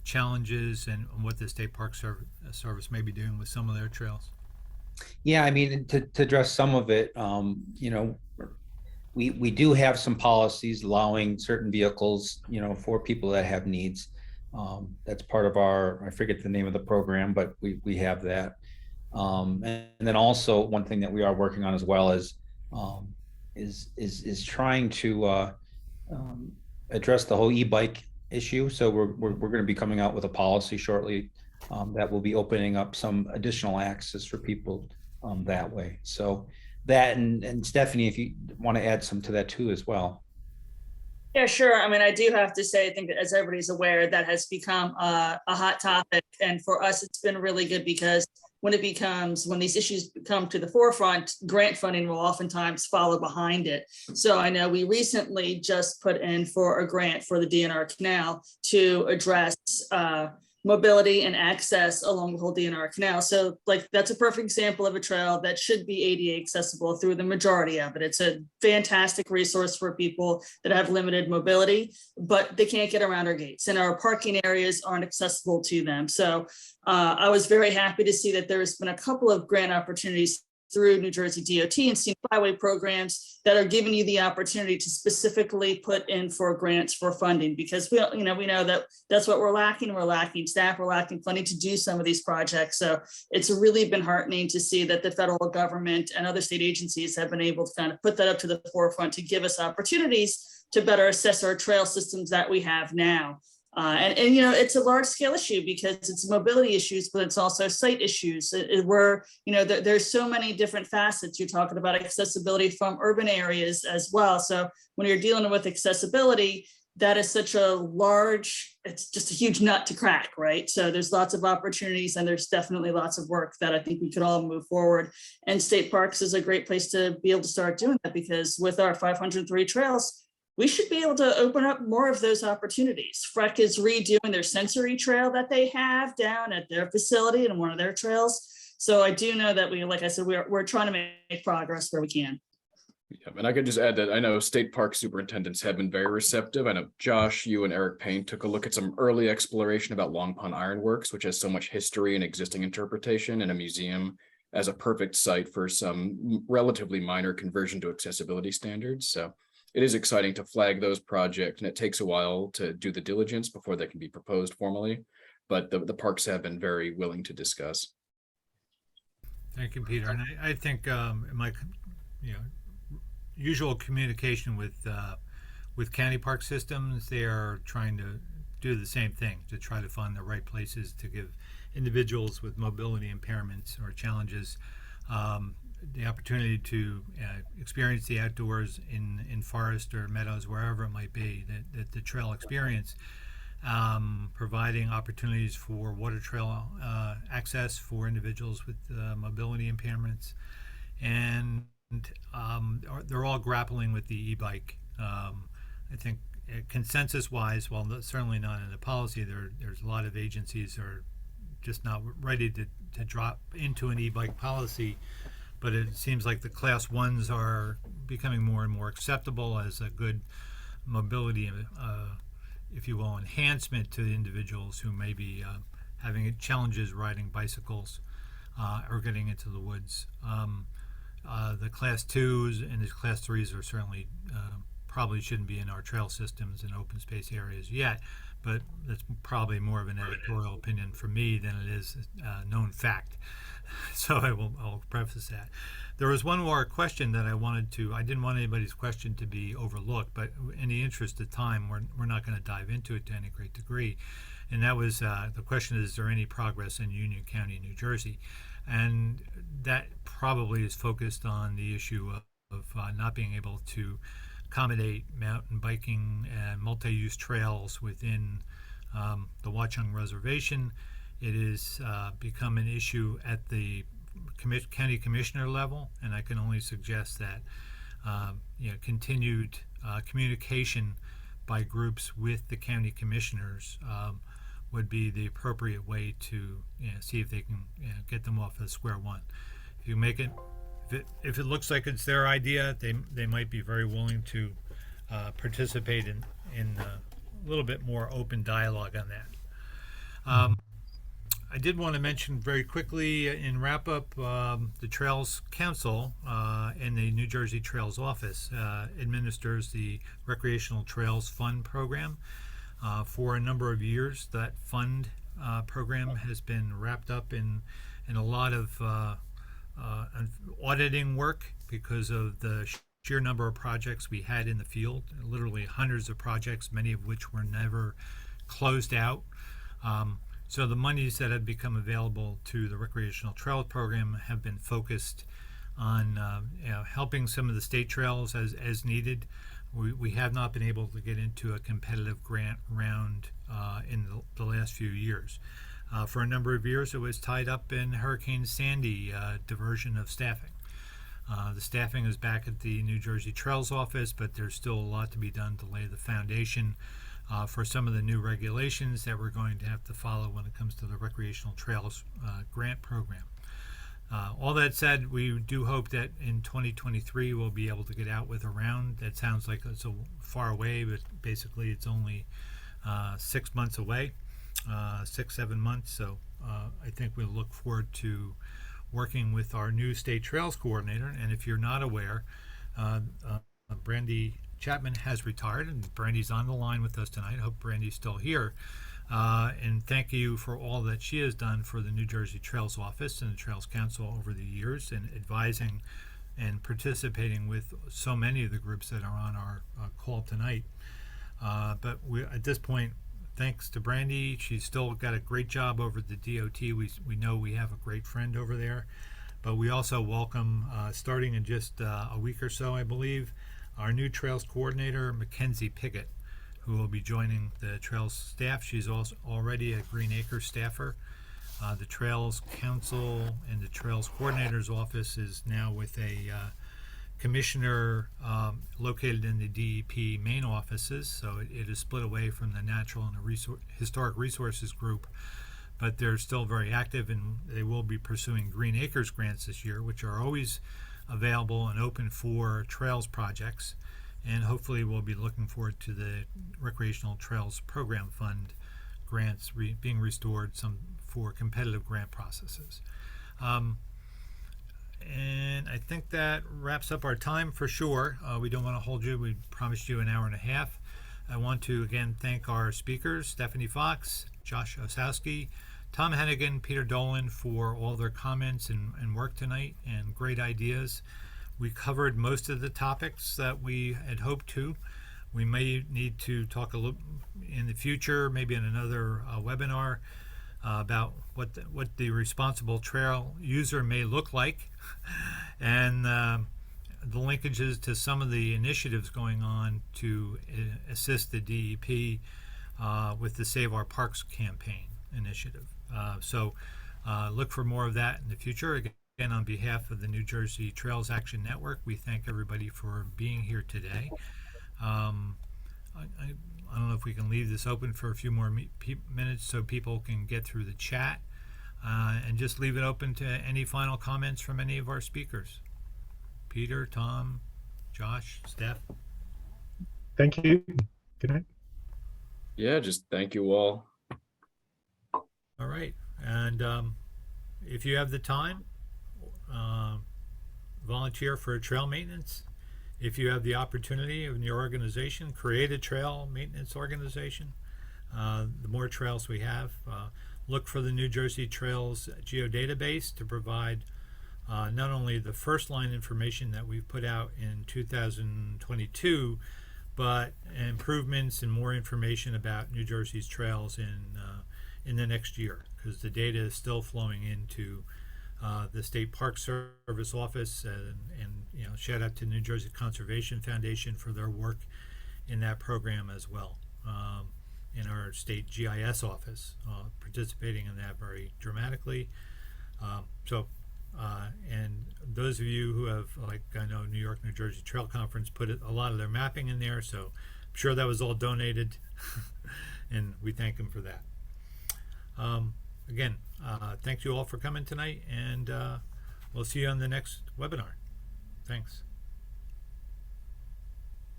challenges, and what the State Park Service may be doing with some of their trails. Yeah, I mean, to address some of it, we do have some policies allowing certain vehicles, for people that have needs. That's part of I forget the name of the program, but we have that. And then also one thing that we are working on as well is trying to address the whole e-bike issue. So we're going to be coming out with a policy shortly that will be opening up some additional access for people that way. So that, and Stephanie, if you want to add some to that too as well. Yeah, sure. I mean, I do have to say, I think that as everybody's aware, that has become a hot topic. And for us, it's been really good because when these issues come to the forefront, grant funding will oftentimes follow behind it. So I know we recently just put in for a grant for the DNR Canal to address mobility and access along the whole DNR Canal. So like that's a perfect example of a trail that should be ADA accessible through the majority of it. It's a fantastic resource for people that have limited mobility, but they can't get around our gates and our parking areas aren't accessible to them. So I was very happy to see that there's been a couple of grant opportunities through New Jersey DOT and scenic byway programs that are giving you the opportunity to specifically put in for grants for funding, because we know that that's what we're lacking. We're lacking staff, we're lacking funding to do some of these projects. So it's really been heartening to see that the federal government and other state agencies have been able to kind of put that up to the forefront to give us opportunities to better assess our trail systems that we have now. And it's a large scale issue because it's mobility issues, but it's also site issues. There's so many different facets. You're talking about accessibility from urban areas as well. So when you're dealing with accessibility, that is such a large, it's just a huge nut to crack, right? So there's lots of opportunities and there's definitely lots of work that I think we could all move forward. And state parks is a great place to be able to start doing that, because with our 503 trails, we should be able to open up more of those opportunities. FREC is redoing their sensory trail that they have down at their facility and one of their trails. So I do know that we're trying to make progress where we can. Yeah, and I could just add that I know state park superintendents have been very receptive. I know Josh, you and Eric Payne took a look at some early exploration about Long Pond Ironworks, which has so much history and existing interpretation, and a museum as a perfect site for some relatively minor conversion to accessibility standards. So it is exciting to flag those projects, and it takes a while to do the diligence before they can be proposed formally, but the parks have been very willing to discuss. Thank you, Peter. And I think in my usual communication with county park systems, they are trying to do the same thing, to try to find the right places to give individuals with mobility impairments or challenges the opportunity to experience the outdoors in forest or meadows, wherever it might be, that the trail experience, providing opportunities for water trail access for individuals with mobility impairments. And they're all grappling with the e-bike. I think consensus-wise, while certainly not in the policy, there's a lot of agencies are just not ready to drop into an e-bike policy. But it seems like the class ones are becoming more and more acceptable as a good mobility, if you will, enhancement to the individuals who may be having challenges riding bicycles or getting into the woods. The class twos and the class threes are certainly probably shouldn't be in our trail systems and open space areas yet, but that's probably more of an editorial opinion for me than it is known fact. So I'll preface that. There was one more question that I didn't want anybody's question to be overlooked, but in the interest of time, we're not going to dive into it to any great degree. And that was the question: is there any progress in Union County, New Jersey? And that probably is focused on the issue of not being able to accommodate mountain biking and multi-use trails within the Watchung Reservation. It has become an issue at the county commissioner level, and I can only suggest that continued communication by groups with the county commissioners would be the appropriate way to see if they can get them off of square one. If you make it, if it looks like it's their idea, they might be very willing to participate in a little bit more open dialogue on that. I did want to mention very quickly in wrap up, the Trails Council and the New Jersey Trails Office administers the Recreational Trails Fund program. For a number of years, that fund program has been wrapped up in a lot of auditing work because of the sheer number of projects we had in the field, literally hundreds of projects, many of which were never closed out. So the monies that have become available to the Recreational Trail Program have been focused on helping some of the state trails as needed. We have not been able to get into a competitive grant round in the last few years. For a number of years, it was tied up in Hurricane Sandy diversion of staffing. The staffing is back at the New Jersey Trails office, but there's still a lot to be done to lay the foundation for some of the new regulations that we're going to have to follow when it comes to the Recreational Trails grant program. All that said, we do hope that in 2023 we'll be able to get out with a round. That sounds like it's so far away, but basically it's only 6 months away, 6-7 months. So I think we'll look forward to working with our new state trails coordinator. And if you're not aware, Brandy Chapman has retired, and Brandy's on the line with us tonight. I hope Brandy's still here. And thank you for all that she has done for the New Jersey Trails Office and the Trails Council over the years, and advising and participating with so many of the groups that are on our call tonight. But at this point, thanks to Brandy, she's still got a great job over at the DOT. We know we have a great friend over there, but we also welcome, starting in just a week or so, I believe, our new Trails Coordinator, Mackenzie Piggott, who will be joining the Trails staff. She's also already a Green Acres staffer. The Trails Council and the Trails Coordinator's office is now with a commissioner located in the DEP main offices, so it is split away from the Natural and the Historic Resources group, but they're still very active, and they will be pursuing Green Acres grants this year, which are always available and open for trails projects. And hopefully we'll be looking forward to the Recreational Trails Program Fund grants being restored for competitive grant processes. And I think that wraps up our time for sure. We don't want to hold you. We promised you an hour and a half. I want to again thank our speakers, Stephanie Fox, Josh Osowski, Tom Hennigan, Peter Dolan, for all their comments and work tonight and great ideas. We covered most of the topics that we had hoped to. We may need to talk a little in the future, maybe in another webinar, about what the responsible trail user may look like, and the linkages to some of the initiatives going on to assist the DEP with the Save Our Parks campaign initiative. So look for more of that in the future. Again, on behalf of the New Jersey Trails Action Network, we thank everybody for being here today. I don't know if we can leave this open for a few more minutes so people can get through the chat, and just leave it open to any final comments from any of our speakers. Peter, Tom, Josh, Steph. Thank you. Good night. Yeah, just thank you all. All right. And if you have the time, volunteer for trail maintenance. If you have the opportunity in your organization, create a trail maintenance organization. The more trails we have, look for the New Jersey Trails geodatabase to provide not only the first line information that we've put out in 2022, but improvements and more information about New Jersey's trails in the next year, because the data is still flowing into the State Park Service office, and shout out to New Jersey Conservation Foundation for their work in that program as well. In our state GIS office, participating in that very dramatically. And those of you who have, like, I know New York, New Jersey Trail Conference put a lot of their mapping in there, so I'm sure that was all donated, and we thank them for that. Again, thank you all for coming tonight, and we'll see you on the next webinar. Thanks.